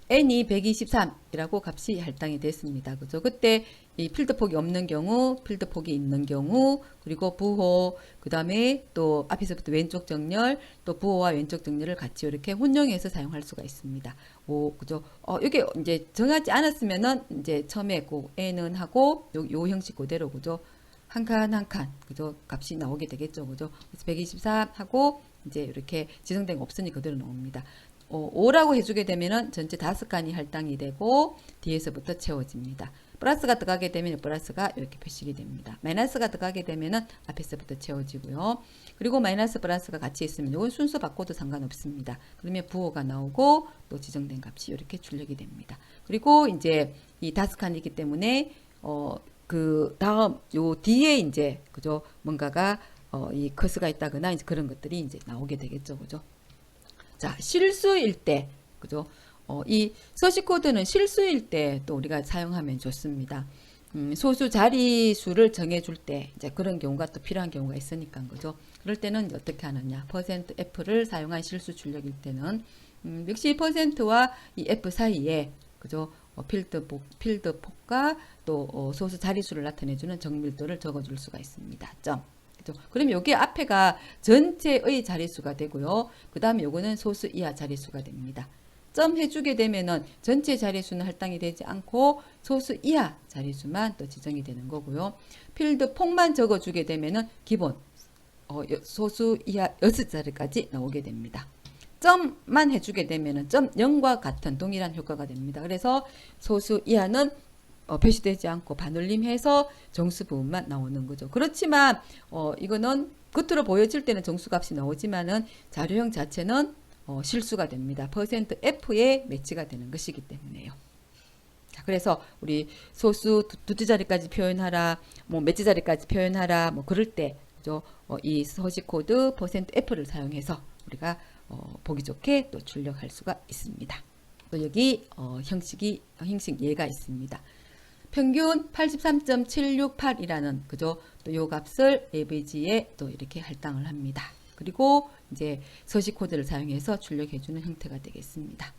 n이 123이라고 값이 할당이 됐습니다. 그죠? 그때 이 필드폭이 없는 경우, 필드폭이 있는 경우, 그리고 부호, 그 다음에 또 앞에서부터 왼쪽 정렬, 또 부호와 왼쪽 정렬을 같이 이렇게 혼용해서 사용할 수가 있습니다. 그죠? 이게 이제 정하지 않았으면은 이제 처음에 그 n은 하고 요 형식 그대로 그죠? 한 칸 한 칸 그죠? 값이 나오게 되겠죠. 그죠? 그래서 123 하고 이제 이렇게 지정된 거 없으니 그대로 나옵니다. 5라고 해주게 되면은 전체 5칸이 할당이 되고 뒤에서부터 채워집니다. 플러스가 들어가게 되면 플러스가 이렇게 표시가 됩니다. 마이너스가 들어가게 되면은 앞에서부터 채워지고요. 그리고 마이너스 플러스가 같이 있으면 이건 순서 바꿔도 상관없습니다. 그러면 부호가 나오고 또 지정된 값이 이렇게 출력이 됩니다. 그리고 이제 이 5칸이기 때문에 그 다음 요 뒤에 이제 그죠 뭔가가 이 커스가 있다거나 이제 그런 것들이 이제 나오게 되겠죠. 그죠? 자, 실수일 때, 그죠? 이 서식 코드는 실수일 때 또 우리가 사용하면 좋습니다. 소수 자리수를 정해줄 때, 이제 그런 경우가 또 필요한 경우가 있으니까, 그죠? 그럴 때는 어떻게 하느냐. %F를 사용한 실수 출력일 때는, 역시 %와 이 F 사이에, 그죠? 필드 폭과 또 소수 자리수를 나타내주는 정밀도를 적어줄 수가 있습니다. 점. 그럼 여기 앞에가 전체의 자릿수가 되고요. 그 다음에 요거는 소수 이하 자릿수가 됩니다. 점 해주게 되면은 전체 자릿수는 할당이 되지 않고 소수 이하 자릿수만 또 지정이 되는 거고요. 필드 폭만 적어주게 되면은 기본 소수 이하 6자리까지 나오게 됩니다. 점만 해주게 되면은 점 0과 같은 동일한 효과가 됩니다. 그래서 소수 이하는 표시되지 않고 반올림해서 정수 부분만 나오는 거죠. 그렇지만 이거는 겉으로 보여질 때는 정수값이 나오지만은 자료형 자체는 실수가 됩니다. %F에 매치가 되는 것이기 때문에요. 자, 그래서 우리 소수 두째 자리까지 표현하라, 뭐 몇째 자리까지 표현하라, 뭐 그럴 때 그죠? 이 서식 코드 %F를 사용해서 우리가 보기 좋게 또 출력할 수가 있습니다. 또 여기 형식 예가 있습니다. 평균 83.768이라는 그죠? 또 요 값을 AVG에 또 이렇게 할당을 합니다. 그리고 이제 서식 코드를 사용해서 출력해 주는 형태가 되겠습니다.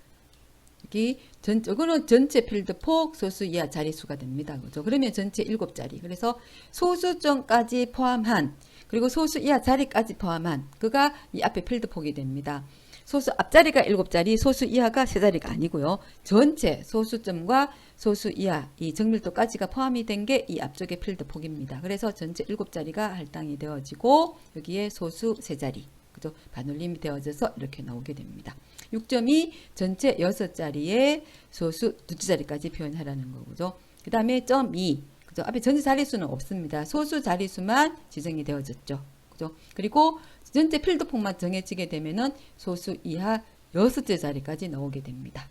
여기 이거는 전체 필드폭 소수 이하 자릿수가 됩니다. 그죠? 그러면 전체 7자리. 그래서 소수점까지 포함한, 그리고 소수 이하 자리까지 포함한 그가 이 앞에 필드폭이 됩니다. 소수 앞자리가 7자리, 소수 이하가 3자리가 아니고요. 전체 소수점과 소수 이하 이 정밀도까지가 포함이 된 게 이 앞쪽의 필드폭입니다. 그래서 전체 7자리가 할당이 되어지고 여기에 소수 3자리, 그죠? 반올림이 되어져서 이렇게 나오게 됩니다. 6점이 전체 6자리에 소수 2자리까지 표현하라는 거죠. 그 다음에 점 2, 그죠? 앞에 전체 자릿수는 없습니다. 소수 자릿수만 지정이 되어졌죠. 그죠? 그리고 전체 필드폭만 정해지게 되면은 소수 이하 6째 자리까지 나오게 됩니다.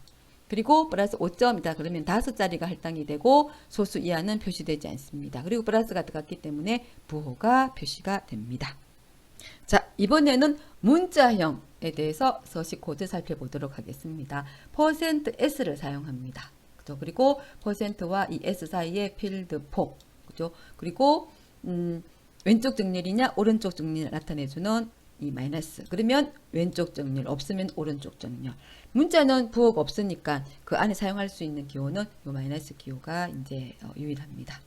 그리고 플러스 5점이다 그러면 5자리가 할당이 되고 소수 이하는 표시되지 않습니다. 그리고 플러스가 들어갔기 때문에 부호가 표시가 됩니다. 자, 이번에는 문자형에 대해서 서식 코드 살펴보도록 하겠습니다. %s를 사용합니다. 그죠? 그리고 %와 이 s 사이의 필드폭, 그죠? 그리고 왼쪽 정렬이냐 오른쪽 정렬을 나타내주는 이 마이너스, 그러면 왼쪽 정렬, 없으면 오른쪽 정렬. 문자는 부호가 없으니까 그 안에 사용할 수 있는 기호는 이 마이너스 기호가 이제 유일합니다.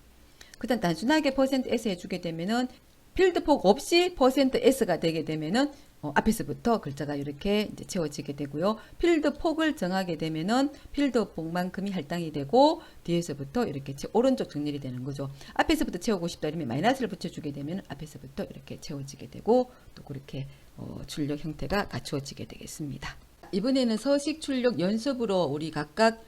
그다음 단순하게 %s 해주게 되면은 필드폭 없이 %s가 되게 되면은 앞에서부터 글자가 이렇게 이제 채워지게 되고요. 필드폭을 정하게 되면은 필드폭만큼이 할당이 되고 뒤에서부터 이렇게 오른쪽 정렬이 되는 거죠. 앞에서부터 채우고 싶다 이러면 마이너스를 붙여주게 되면 앞에서부터 이렇게 채워지게 되고 또 그렇게 출력 형태가 갖추어지게 되겠습니다. 이번에는 서식 출력 연습으로 우리 각각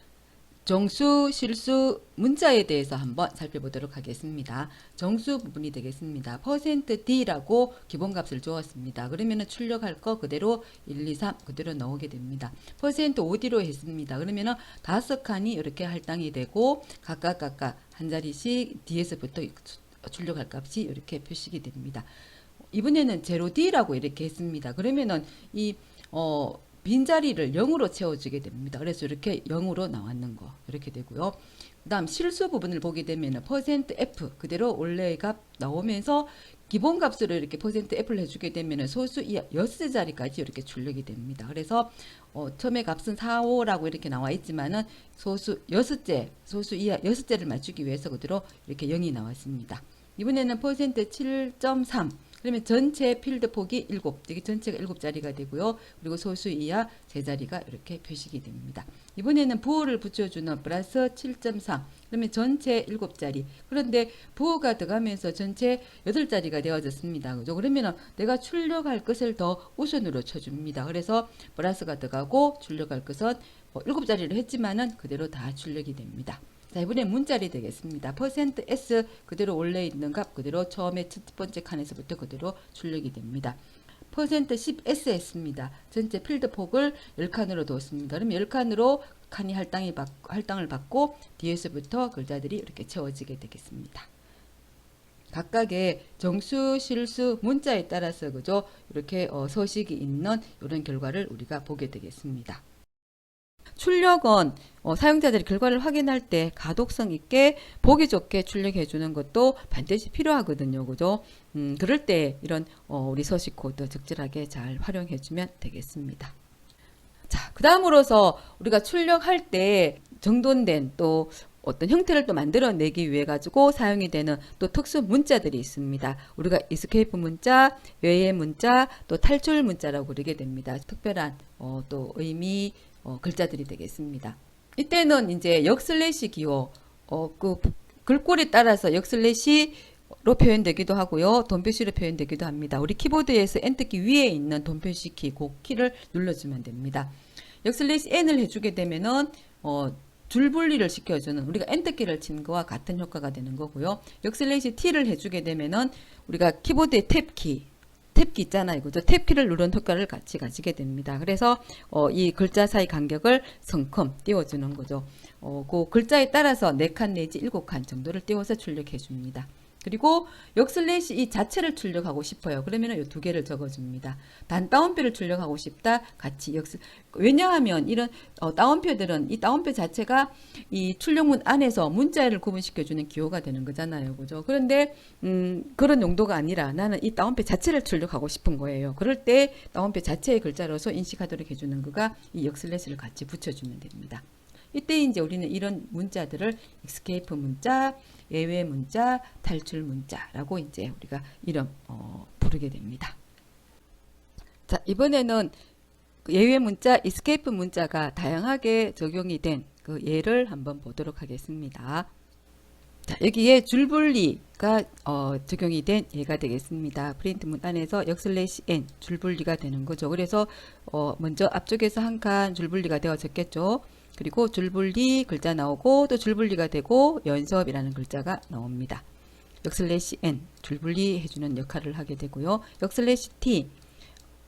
정수, 실수, 문자에 대해서 한번 살펴보도록 하겠습니다. 정수 부분이 되겠습니다. %d라고 기본값을 주었습니다. 그러면은 출력할 거 그대로 1, 2, 3 그대로 나오게 됩니다. %5d로 했습니다. 그러면은 5칸이 이렇게 할당이 되고 각각 한 자리씩 뒤에서부터 출력할 값이 이렇게 표시가 됩니다. 이번에는 0d라고 이렇게 했습니다. 그러면은 이 빈자리를 0으로 채워주게 됩니다. 그래서 이렇게 0으로 나왔는 거 이렇게 되고요. 그 다음 실수 부분을 보게 되면 %f 그대로 원래의 값 나오면서 기본값으로 이렇게 %f를 해주게 되면 소수 이하 6자리까지 이렇게 출력이 됩니다. 그래서 처음에 값은 4, 5라고 이렇게 나와 있지만은 소수 6째, 소수 이하 6자리를 맞추기 위해서 그대로 이렇게 0이 나왔습니다. 이번에는 %7.3 그러면 전체 필드폭이 7, 여기 전체가 7자리가 되고요. 그리고 소수 이하 3자리가 이렇게 표시가 됩니다. 이번에는 부호를 붙여주는 플러스 7.3 그러면 전체 7자리. 그런데 부호가 들어가면서 전체 8자리가 되어졌습니다. 그죠? 그러면 내가 출력할 것을 더 우선으로 쳐줍니다. 그래서 플러스가 들어가고 출력할 것은 7자리를 했지만은 그대로 다 출력이 됩니다. 자, 이번엔 문자리 되겠습니다. %s 그대로 원래 있는 값 그대로 처음에 첫 번째 칸에서부터 그대로 출력이 됩니다. %10s 했습니다. 전체 필드 폭을 10칸으로 두었습니다. 그럼 10칸으로 칸이 할당을 받고 뒤에서부터 글자들이 이렇게 채워지게 되겠습니다. 각각의 정수, 실수, 문자에 따라서 그죠? 이렇게 서식이 있는 이런 결과를 우리가 보게 되겠습니다. 출력은 사용자들이 결과를 확인할 때 가독성 있게 보기 좋게 출력해 주는 것도 반드시 필요하거든요. 그죠? 그럴 때 이런 우리 서식 코드 적절하게 잘 활용해 주면 되겠습니다. 자, 그 다음으로서 우리가 출력할 때 정돈된 또 어떤 형태를 또 만들어내기 위해 가지고 사용이 되는 또 특수 문자들이 있습니다. 우리가 이스케이프 문자, 외의 문자, 또 탈출 문자라고 부르게 됩니다. 특별한 또 의미 글자들이 되겠습니다. 이때는 이제 역슬래시 기호, 그 글꼴에 따라서 역슬래시로 표현되기도 하고요. 돈표시로 표현되기도 합니다. 우리 키보드에서 엔터키 위에 있는 돈표시 키, 그 키를 눌러주면 됩니다. 역슬래시 n을 해주게 되면은 줄 분리를 시켜주는 우리가 엔터키를 친 거와 같은 효과가 되는 거고요. 역슬래시 t를 해주게 되면은 우리가 키보드의 탭키 있잖아요. 그죠? 탭키를 누른 효과를 같이 가지게 됩니다. 그래서 이 글자 사이 간격을 성큼 띄워주는 거죠. 그 글자에 따라서 4칸 내지 7칸 정도를 띄워서 출력해 줍니다. 그리고 역슬래시 이 자체를 출력하고 싶어요. 그러면은 이 두 개를 적어줍니다. 단 따옴표를 출력하고 싶다. 같이 왜냐하면 이런 따옴표들은 이 따옴표 자체가 이 출력문 안에서 문자를 구분시켜주는 기호가 되는 거잖아요. 그죠? 그런데 그런 용도가 아니라 나는 이 따옴표 자체를 출력하고 싶은 거예요. 그럴 때 따옴표 자체의 글자로서 인식하도록 해주는 거가 이 역슬래시를 같이 붙여주면 됩니다. 이때 이제 우리는 이런 문자들을 escape 문자, 예외 문자, 탈출 문자라고 이제 우리가 이름 부르게 됩니다. 자, 이번에는 예외 문자, escape 문자가 다양하게 적용이 된 그 예를 한번 보도록 하겠습니다. 자, 여기에 줄분리가 적용이 된 예가 되겠습니다. 프린트 문 안에서 역슬래시 n 줄분리가 되는 거죠. 그래서 먼저 앞쪽에서 한 칸 줄분리가 되어졌겠죠. 그리고 줄분리 글자 나오고 또 줄분리가 되고 연습이라는 글자가 나옵니다. 역슬래시 n 줄분리 해주는 역할을 하게 되고요. 역슬래시 t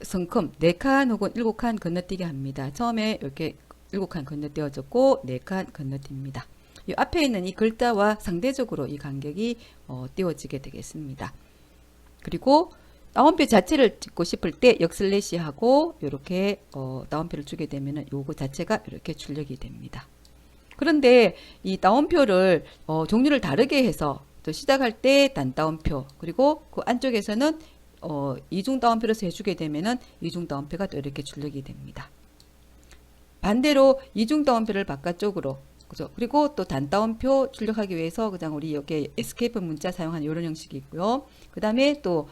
성큼 4칸 혹은 7칸 건너뛰게 합니다. 처음에 이렇게 7칸 건너뛰어졌고 4칸 건너뜁니다. 이 앞에 있는 이 글자와 상대적으로 이 간격이 띄워지게 되겠습니다. 그리고 따옴표 자체를 찍고 싶을 때 역슬래시 하고 이렇게 따옴표를 주게 되면은 요거 자체가 이렇게 출력이 됩니다. 그런데 이 따옴표를 종류를 다르게 해서 또 시작할 때 단따옴표 그리고 그 안쪽에서는 이중 따옴표로서 해주게 되면은 이중 따옴표가 또 이렇게 출력이 됩니다. 반대로 이중 따옴표를 바깥쪽으로 그죠? 그리고 또 단따옴표 출력하기 위해서 그냥 우리 여기 escape 문자 사용하는 이런 형식이 있고요. 그 다음에 또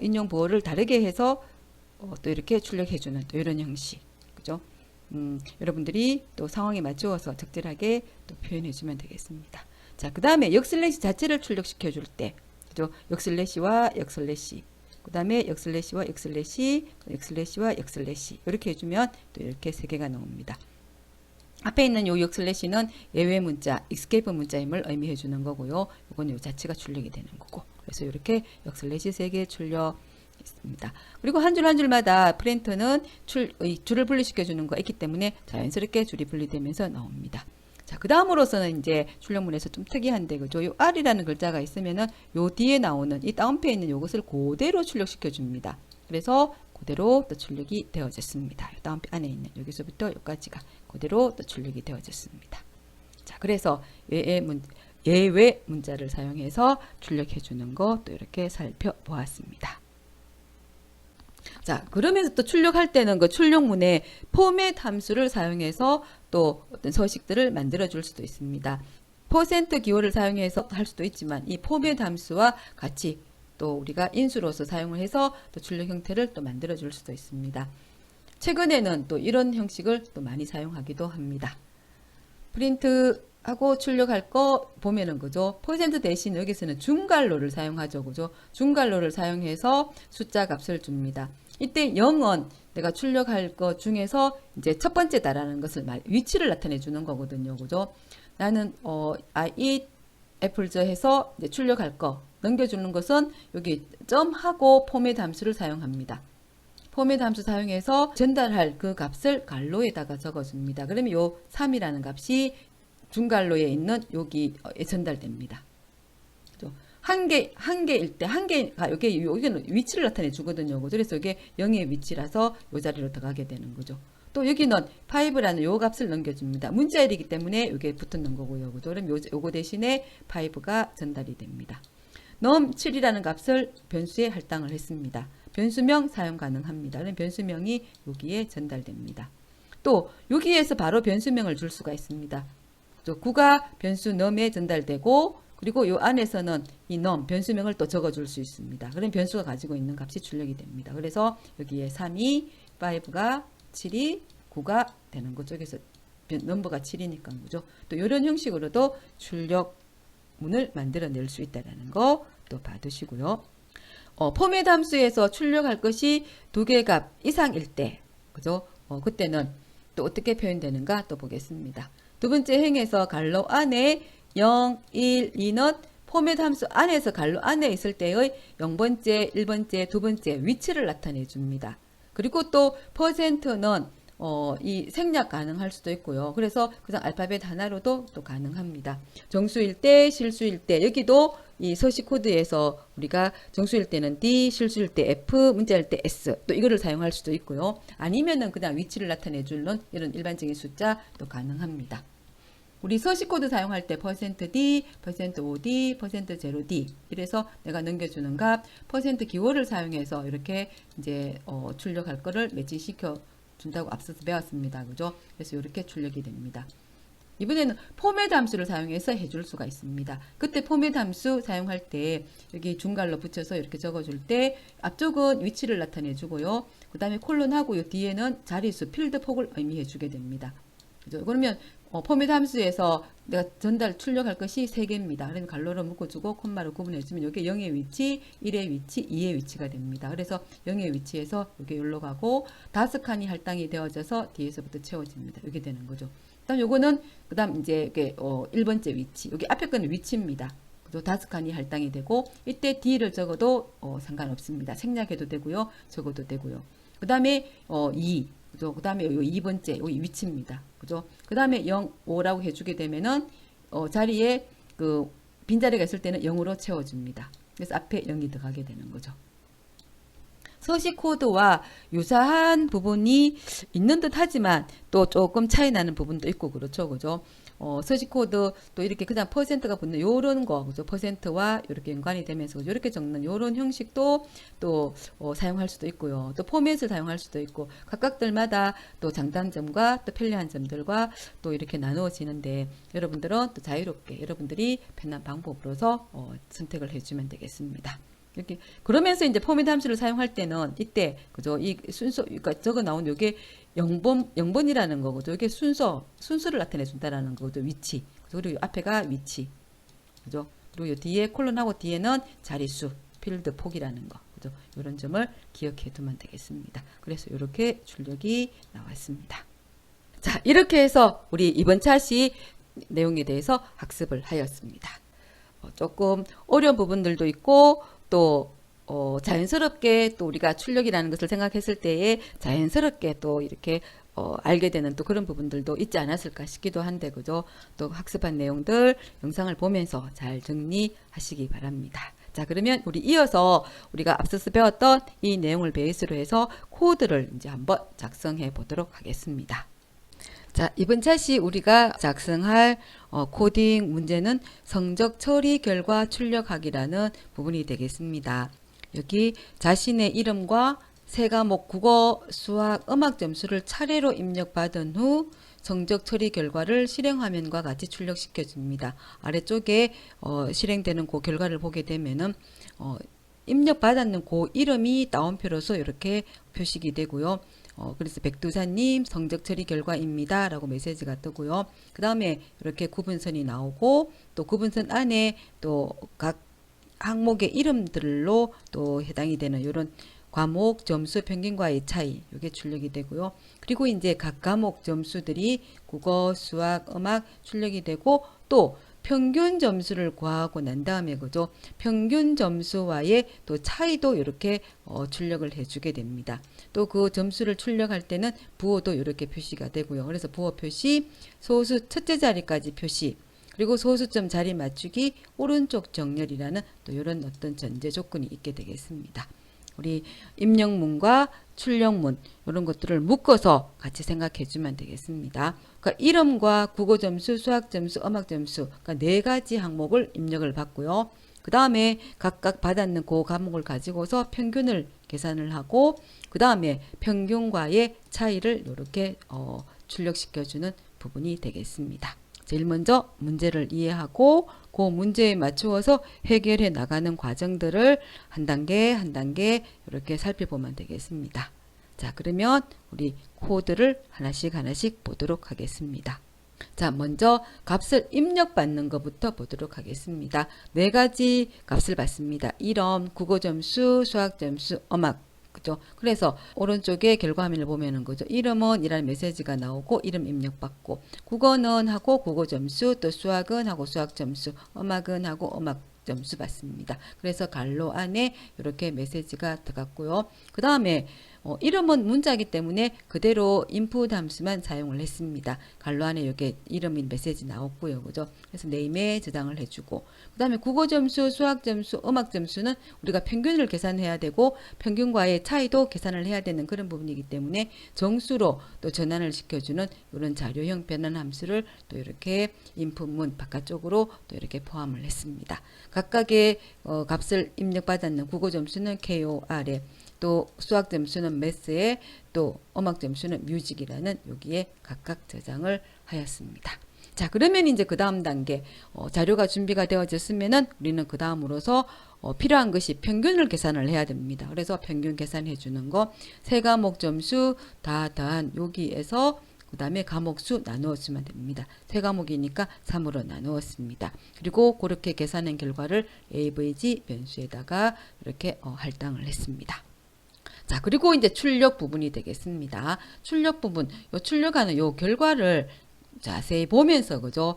인용 보호를 다르게 해서 또 이렇게 출력해주는 또 이런 형식, 그죠? 여러분들이 또 상황에 맞추어서 적절하게 또 표현해주면 되겠습니다. 자, 그 다음에 역슬래시 자체를 출력시켜줄 때, 그죠? 역슬래시와 역슬래시, 그 다음에 역슬래시와 역슬래시, 역슬래시와 역슬래시 이렇게 해주면 또 이렇게 세 개가 나옵니다. 앞에 있는 요 역슬래시는 예외 문자, escape 문자임을 의미해 주는 거고요. 이건 요 자체가 출력이 되는 거고. 그래서 이렇게 역슬래시 3개 출력했습니다. 그리고 한 줄 한 줄마다 프린터는 줄을 분리시켜 주는 거 있기 때문에 자연스럽게 줄이 분리되면서 나옵니다. 자, 그 다음으로서는 이제 출력문에서 좀 특이한데, 그죠? 요 R이라는 글자가 있으면은 요 뒤에 나오는 이 다운표에 있는 요것을 그대로 출력시켜 줍니다. 그래서 그대로 또 출력이 되어졌습니다. 다운표 안에 있는 여기서부터 여기까지가 그대로 또 출력이 되어졌습니다. 자, 그래서 예외 문자를 사용해서 출력해 주는 거 또 이렇게 살펴보았습니다. 자, 그러면서 또 출력할 때는 그 출력문에 포맷 함수를 사용해서 또 어떤 서식들을 만들어 줄 수도 있습니다. 퍼센트 기호를 사용해서 할 수도 있지만 이 포맷 함수와 같이 또 우리가 인수로서 사용을 해서 또 출력 형태를 또 만들어 줄 수도 있습니다. 최근에는 또 이런 형식을 또 많이 사용하기도 합니다. 프린트 하고 출력할 거 보면은 그죠? 퍼센트 대신 여기서는 중괄호를 사용하죠. 그죠? 중괄호를 사용해서 숫자 값을 줍니다. 이때 0은 내가 출력할 것 중에서 이제 첫 번째다라는 것을 위치를 나타내 주는 거거든요. 그죠? 나는 I eat apples 해서 이제 출력할 거 넘겨주는 것은 여기 점하고 포맷 함수를 사용합니다. 포맷 함수 사용해서 전달할 그 값을 괄호에다가 적어줍니다. 그러면 요 3이라는 값이 중괄호에 있는 여기에 전달됩니다. 한 개일 때, 여기는 위치를 나타내 주거든요. 그래서 이게 0의 위치라서 요 자리로 들어가게 되는 거죠. 또 여기는 5라는 요 값을 넘겨줍니다. 문자일이기 때문에 이게 붙는 거고요. 그죠? 그럼 요거 대신에 5가 전달이 됩니다. num7이라는 값을 변수에 할당을 했습니다. 변수명 사용 가능합니다. 그럼 변수명이 여기에 전달됩니다. 또 여기에서 바로 변수명을 줄 수가 있습니다. 9가 변수 num에 전달되고 그리고 이 안에서는 이 num 변수명을 또 적어줄 수 있습니다. 그럼 변수가 가지고 있는 값이 출력이 됩니다. 그래서 여기에 3이 5가 7이 9가 되는 거죠. 그래서 넘버가 7이니까 그죠. 또 이런 형식으로도 출력문을 만들어낼 수 있다는 거 또 봐두시고요. 포맷 함수에서 출력할 것이 2개 값 이상일 때 그죠. 그때는 또 어떻게 표현되는가 또 보겠습니다. 두 번째 행에서 괄호 안에 0, 1, 2는 포맷 함수 안에서 괄호 안에 있을 때의 0번째, 1번째, 2번째 위치를 나타내 줍니다. 그리고 또 %는 이 생략 가능할 수도 있고요. 그래서 그냥 알파벳 하나로도 또 가능합니다. 정수일 때, 실수일 때 여기도 이 서식 코드에서 우리가 정수일 때는 D, 실수일 때 F, 문자일 때 S 또 이거를 사용할 수도 있고요. 아니면은 그냥 위치를 나타내 주는 이런 일반적인 숫자도 가능합니다. 우리 서식 코드 사용할 때 %D, %OD, %0D 이래서 내가 넘겨주는 값 %기호를 사용해서 이렇게 이제 출력할 거를 매칭시켜 준다고 앞서서 배웠습니다. 그죠? 그래서 이렇게 출력이 됩니다. 이번에는 포맷 함수를 사용해서 해줄 수가 있습니다. 그때 포맷 함수 사용할 때 여기 중괄로 붙여서 이렇게 적어줄 때 앞쪽은 위치를 나타내 주고요. 그 다음에 콜론하고 요 뒤에는 자릿수 필드 폭을 의미해 주게 됩니다. 그죠? 그러면 포맷 함수에서 내가 전달 출력할 것이 3개입니다. 그러면 갈로로 묶어주고 콤마로 구분해주면 이게 0의 위치, 1의 위치, 2의 위치가 됩니다. 그래서 0의 위치에서 이게 여기로 가고 5칸이 할당이 되어져서 뒤에서부터 채워집니다. 이렇게 되는 거죠. 그다음 요거는 그다음 이제 이게 1번째 위치. 여기 앞에 거는 위치입니다. 그죠? 5칸이 할당이 되고 이때 D를 적어도 상관없습니다. 생략해도 되고요. 적어도 되고요. 그다음에 2 그죠? 그 다음에 요 2번째, 요 위치입니다. 그죠? 그 다음에 0, 5라고 해주게 되면은, 자리에 그 빈자리가 있을 때는 0으로 채워줍니다. 그래서 앞에 0이 들어가게 되는 거죠. 서식 코드와 유사한 부분이 있는 듯 하지만 또 조금 차이 나는 부분도 있고 그렇죠. 그죠? 서식 코드 또 이렇게 그냥 퍼센트가 붙는 요런 거, 그죠? 퍼센트와 이렇게 연관이 되면서 이렇게 적는 요런 형식도 또 사용할 수도 있고요. 또 포맷을 사용할 수도 있고 각각들마다 또 장단점과 또 편리한 점들과 또 이렇게 나누어지는데 여러분들은 또 자유롭게 여러분들이 편한 방법으로서 선택을 해주면 되겠습니다. 이렇게 그러면서 이제 포맷 함수를 사용할 때는 이때 그죠 이 순서 그러니까 적어 나온 요게 0번이라는 거고죠. 이게 순서를 나타내 준다라는 거죠. 위치 그리고 앞에가 위치 그죠. 그리고 요 뒤에 콜론하고 뒤에는 자릿수 필드 폭이라는 거 그죠. 이런 점을 기억해 두면 되겠습니다. 그래서 이렇게 출력이 나왔습니다. 자 이렇게 해서 우리 이번 차시 내용에 대해서 학습을 하였습니다. 조금 어려운 부분들도 있고 또 자연스럽게 또 우리가 출력이라는 것을 생각했을 때에 자연스럽게 또 이렇게 알게 되는 또 그런 부분들도 있지 않았을까 싶기도 한데 그죠? 또 학습한 내용들 영상을 보면서 잘 정리하시기 바랍니다. 자 그러면 우리 이어서 우리가 앞서서 배웠던 이 내용을 베이스로 해서 코드를 이제 한번 작성해 보도록 하겠습니다. 자, 이번 차시 우리가 작성할 코딩 문제는 성적 처리 결과 출력하기라는 부분이 되겠습니다. 여기 자신의 이름과 세 과목 국어, 수학, 음악 점수를 차례로 입력받은 후 성적 처리 결과를 실행 화면과 같이 출력시켜 줍니다. 아래쪽에 실행되는 그 결과를 보게 되면은 입력받았는 그 이름이 따옴표로서 이렇게 표식이 되고요. 그래서 백두산님 성적 처리 결과입니다 라고 메시지가 뜨고요. 그 다음에 이렇게 구분선이 나오고 또 구분선 안에 또 각 항목의 이름들로 또 해당이 되는 이런 과목 점수 평균과의 차이 이게 출력이 되고요. 그리고 이제 각 과목 점수들이 국어, 수학, 음악 출력이 되고 또 평균 점수를 구하고 난 다음에 그죠? 평균 점수와의 또 차이도 이렇게 출력을 해주게 됩니다. 또 그 점수를 출력할 때는 부호도 이렇게 표시가 되고요. 그래서 부호 표시, 소수 첫째 자리까지 표시, 그리고 소수점 자리 맞추기, 오른쪽 정렬이라는 또 이런 어떤 전제 조건이 있게 되겠습니다. 우리 입력문과 출력문 이런 것들을 묶어서 같이 생각해 주면 되겠습니다. 그러니까 이름과 국어 점수, 수학 점수, 음악 점수 그러니까 4가지 항목을 입력을 받고요. 그 다음에 각각 받았는 그 과목을 가지고서 평균을 계산을 하고 그 다음에 평균과의 차이를 이렇게 출력시켜주는 부분이 되겠습니다. 제일 먼저 문제를 이해하고 그 문제에 맞추어서 해결해 나가는 과정들을 한 단계 한 단계 이렇게 살펴보면 되겠습니다. 자 그러면 우리 코드를 하나씩 보도록 하겠습니다. 자 먼저 값을 입력받는 것부터 보도록 하겠습니다. 4가지 값을 받습니다. 이름, 국어 점수, 수학 점수, 음악 그죠? 그래서 오른쪽에 결과 화면을 보면은 그죠? 이름은 이라는 메시지가 나오고 이름 입력받고 국어는 하고 국어 점수 또 수학은 하고 수학 점수 음악은 하고 음악 점수 받습니다. 그래서 갈로 안에 이렇게 메시지가 들어갔고요. 그 다음에 이름은 문자이기 때문에 그대로 input 함수만 사용을 했습니다. 괄호 안에 이게 이름인 메시지 나왔고요. 그죠? 그래서 네임에 저장을 해주고, 그 다음에 국어 점수, 수학 점수, 음악 점수는 우리가 평균을 계산해야 되고 평균과의 차이도 계산을 해야 되는 그런 부분이기 때문에 정수로 또 전환을 시켜주는 이런 자료형 변환 함수를 또 이렇게 인풋문 바깥쪽으로 또 이렇게 포함을 했습니다. 각각의 값을 입력받았는 국어 점수는 KOR에, 또 수학 점수는 매스에, 또 음악 점수는 뮤직이라는 여기에 각각 저장을 하였습니다. 자, 그러면 이제 그 다음 단계 자료가 준비가 되어졌으면은 우리는 그 다음으로서 필요한 것이 평균을 계산을 해야 됩니다. 그래서 평균 계산해 주는 거, 세 과목 점수 다 더한 여기에서 그 다음에 과목 수 나누었으면 됩니다. 세 과목이니까 3으로 나누었습니다. 그리고 그렇게 계산한 결과를 AVG 변수에다가 이렇게 할당을 했습니다. 자, 그리고 이제 출력 부분이 되겠습니다. 출력 부분, 요 출력하는 요 결과를 자세히 보면서, 그죠?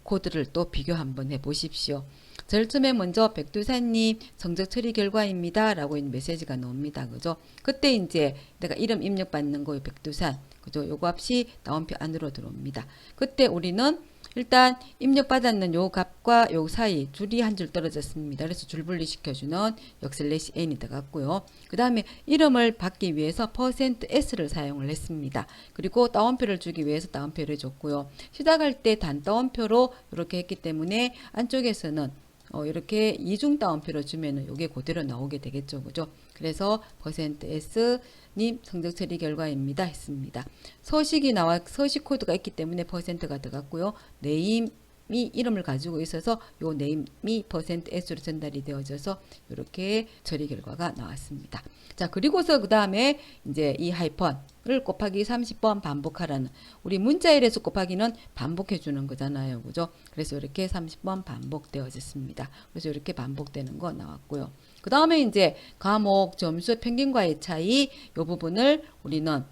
코드를 또 비교 한번 해 보십시오. 제일 처음에 먼저 백두산님 성적 처리 결과입니다 라고 있는 메시지가 나옵니다. 그죠? 그때 이제 내가 이름 입력받는 거 백두산, 그죠? 요거 값이 따옴표 안으로 들어옵니다. 그때 우리는 일단 입력받았는 요 값과 요 사이 줄이 한 줄 떨어졌습니다. 그래서 줄 분리시켜주는 역슬래시 n이 들어갔고요. 그 다음에 이름을 받기 위해서 %s를 사용을 했습니다. 그리고 따옴표를 주기 위해서 따옴표를 줬고요. 시작할 때 단 따옴표로 이렇게 했기 때문에 안쪽에서는 이렇게 이중 따옴표로 주면은 이게 그대로 나오게 되겠죠. 그죠? 그래서 %s 님 성적 처리 결과입니다 했습니다. 서식이 나와 서식 코드가 있기 때문에 %가 들어갔고요. 네임이 이름을 가지고 있어서 요 네임이 %s로 전달이 되어져서 이렇게 처리 결과가 나왔습니다. 자, 그리고서 그 다음에 이제 이 하이펀을 곱하기 30번 반복하라는, 우리 문자 1에서 곱하기는 반복해 주는 거잖아요. 그죠? 그래서 이렇게 30번 반복되어졌습니다. 그래서 이렇게 반복되는 거 나왔고요. 그 다음에 이제 과목 점수 평균과의 차이, 요 부분을 우리는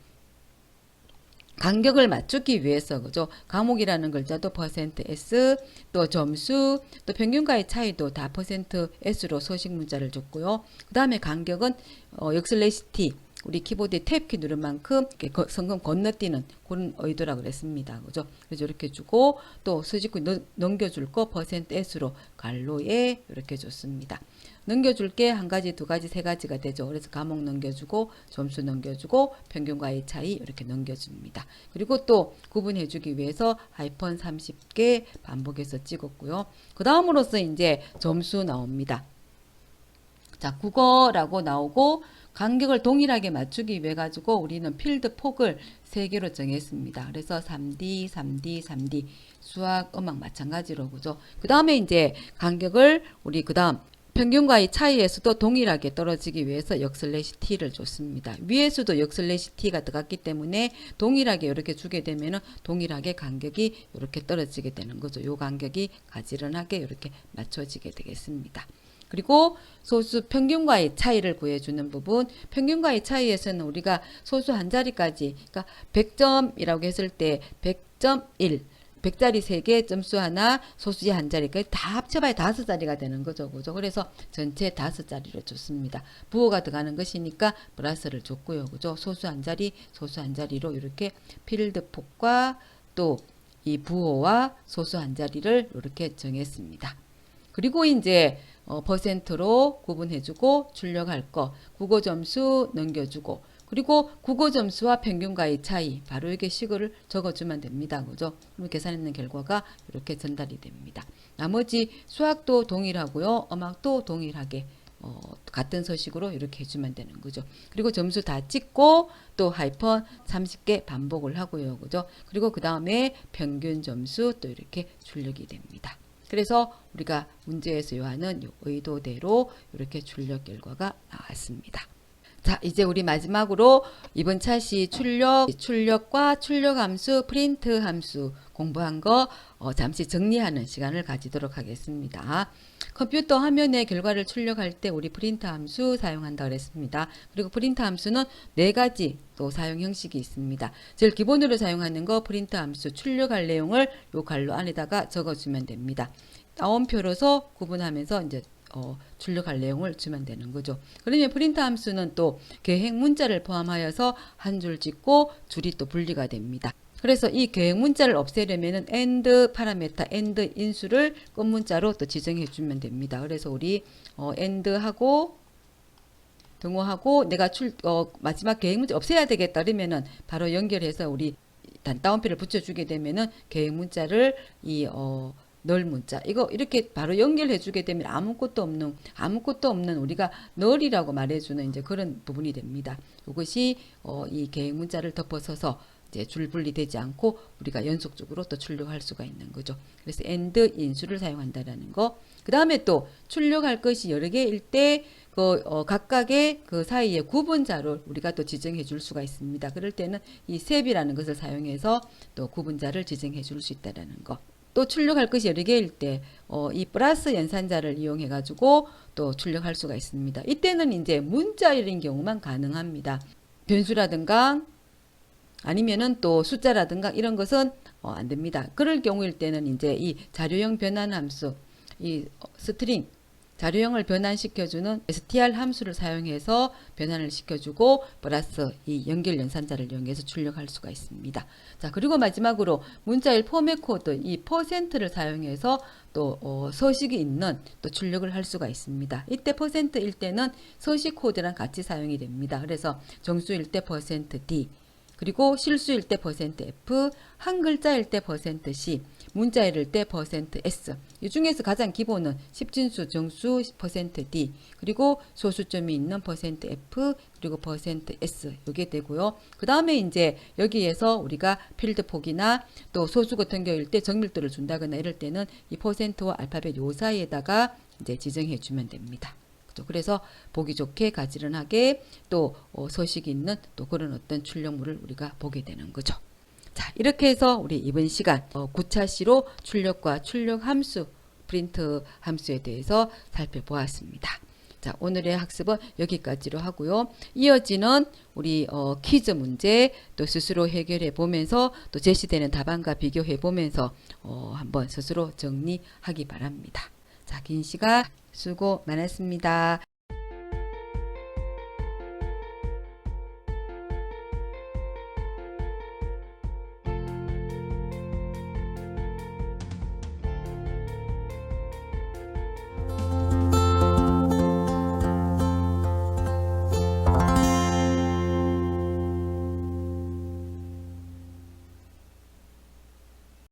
간격을 맞추기 위해서, 그죠? 과목이라는 글자도 %s, 또 점수, 또 평균과의 차이도 다 %s로 서식 문자를 줬고요. 그 다음에 간격은 역슬래시 t, 우리 키보드에 탭키 누른 만큼 성금 건너뛰는 그런 의도라 그랬습니다. 그죠? 그래서 이렇게 주고, 또 서식구 넘겨줄 거 %s로 괄호에 이렇게 줬습니다. 넘겨줄 게 한 가지, 두 가지, 세 가지가 되죠. 그래서 과목 넘겨주고, 점수 넘겨주고, 평균과의 차이 이렇게 넘겨줍니다. 그리고 또 구분해주기 위해서 하이펀 30개 반복해서 찍었고요. 그 다음으로서 이제 점수 나옵니다. 자, 국어라고 나오고, 간격을 동일하게 맞추기 위해 가지고 우리는 필드 폭을 3개로 정했습니다. 그래서 3D, 3D, 3D, 수학, 음악 마찬가지로, 그죠? 그 다음에 이제 간격을 우리 그 다음 평균과의 차이에서도 동일하게 떨어지기 위해서 역슬래시 t를 줬습니다. 위에서도 역슬래시 t가 들어갔기 때문에 동일하게 이렇게 주게 되면은 동일하게 간격이 이렇게 떨어지게 되는 거죠. 요 간격이 가지런하게 이렇게 맞춰지게 되겠습니다. 그리고 소수 평균과의 차이를 구해주는 부분, 평균과의 차이에서는 우리가 소수 한 자리까지, 그러니까 100점이라고 했을 때 100.1, 100자리 3개, 점수 하나, 소수지 한 자리까지 다 합쳐봐야 5자리가 되는 거죠. 그죠? 그래서 전체 5자리를 줬습니다. 부호가 들어가는 것이니까 플러스를 줬고요. 그죠? 소수 한 자리, 소수 한 자리로 이렇게 필드 폭과 또 이 부호와 소수 한 자리를 이렇게 정했습니다. 그리고 이제 %로 구분해주고 출력할 거, 국어 점수 넘겨주고, 그리고 국어 점수와 평균과의 차이, 바로 이게 식을 적어주면 됩니다. 그죠? 그럼 계산했는 결과가 이렇게 전달이 됩니다. 나머지 수학도 동일하고요, 음악도 동일하게 같은 서식으로 이렇게 해주면 되는 거죠. 그리고 점수 다 찍고 또 하이펀 30개 반복을 하고요. 그죠? 그리고 그 다음에 평균 점수 또 이렇게 출력이 됩니다. 그래서 우리가 문제에서 요하는 의도대로 이렇게 출력 결과가 나왔습니다. 자, 이제 우리 마지막으로 이번 차시 출력과 출력 함수, 프린트 함수 공부한 거 잠시 정리하는 시간을 가지도록 하겠습니다. 컴퓨터 화면에 결과를 출력할 때 우리 프린트 함수 사용한다 그랬습니다. 그리고 프린트 함수는 4가지 또 사용 형식이 있습니다. 제일 기본으로 사용하는 거 프린트 함수, 출력할 내용을 요 괄호 안에다가 적어주면 됩니다. 따옴표로서 구분하면서 이제 출력할 내용을 주면 되는 거죠. 그러면 프린트 함수는 또 계획 문자를 포함하여서 한 줄 찍고 줄이 또 분리가 됩니다. 그래서 이 계획 문자를 없애려면은 end 파라메타 end 인수를 끝 문자로 또 지정해 주면 됩니다. 그래서 우리 end하고 등호하고 내가 마지막 계획 문자 없애야 되겠다 그러면은 바로 연결해서 우리 따옴표를 붙여주게 되면은 계획 문자를 널 문자 이거 이렇게 바로 연결해 주게 되면 아무것도 없는 우리가 널이라고 말해주는 이제 그런 부분이 됩니다. 이것이 이 계획 문자를 덮어서서 이제 줄 분리되지 않고 우리가 연속적으로 또 출력할 수가 있는 거죠. 그래서 end 인수를 사용한다라는 거. 그 다음에 또 출력할 것이 여러 개일 때 각각의 그 사이에 구분자를 우리가 또 지정해 줄 수가 있습니다. 그럴 때는 이 셉이라는 것을 사용해서 또 구분자를 지정해 줄 수 있다라는 거. 또 출력할 것이 여러 개일 때 이 플러스 연산자를 이용해 가지고 또 출력할 수가 있습니다. 이때는 이제 문자열인 경우만 가능합니다. 변수라든가 아니면은 또 숫자라든가 이런 것은 안 됩니다. 그럴 경우일 때는 이제 이 자료형 변환 함수, 이 스트링 자료형을 변환시켜주는 str 함수를 사용해서 변환을 시켜주고 플러스 이 연결 연산자를 이용해서 출력할 수가 있습니다. 자, 그리고 마지막으로 문자열 포맷 코드 이 %를 사용해서 또 서식이 있는 또 출력을 할 수가 있습니다. 이때 %일 때는 서식 코드랑 같이 사용이 됩니다. 그래서 정수일 때 %d 그리고 실수일 때 %f, 한 글자일 때 %c, 문자일일 때 %s. 이 중에서 가장 기본은 십진수, 정수 %d, 그리고 소수점이 있는 %f, 그리고 %s 이게 되고요. 그 다음에 이제 여기에서 우리가 필드 폭이나 또 소수 같은 경우일 때 정밀도를 준다거나 이럴 때는 이 %와 알파벳 요 사이에다가 이제 지정해 주면 됩니다. 그래서 보기 좋게 가지런하게 또 서식이 있는 또 그런 어떤 출력물을 우리가 보게 되는 거죠. 자, 이렇게 해서 우리 이번 시간 9차시로 출력과 출력 함수, 프린트 함수에 대해서 살펴보았습니다. 자, 오늘의 학습은 여기까지로 하고요. 이어지는 우리 퀴즈 문제 또 스스로 해결해 보면서 또 제시되는 답안과 비교해 보면서 한번 스스로 정리하기 바랍니다. 자, 긴 시간 수고 많았습니다.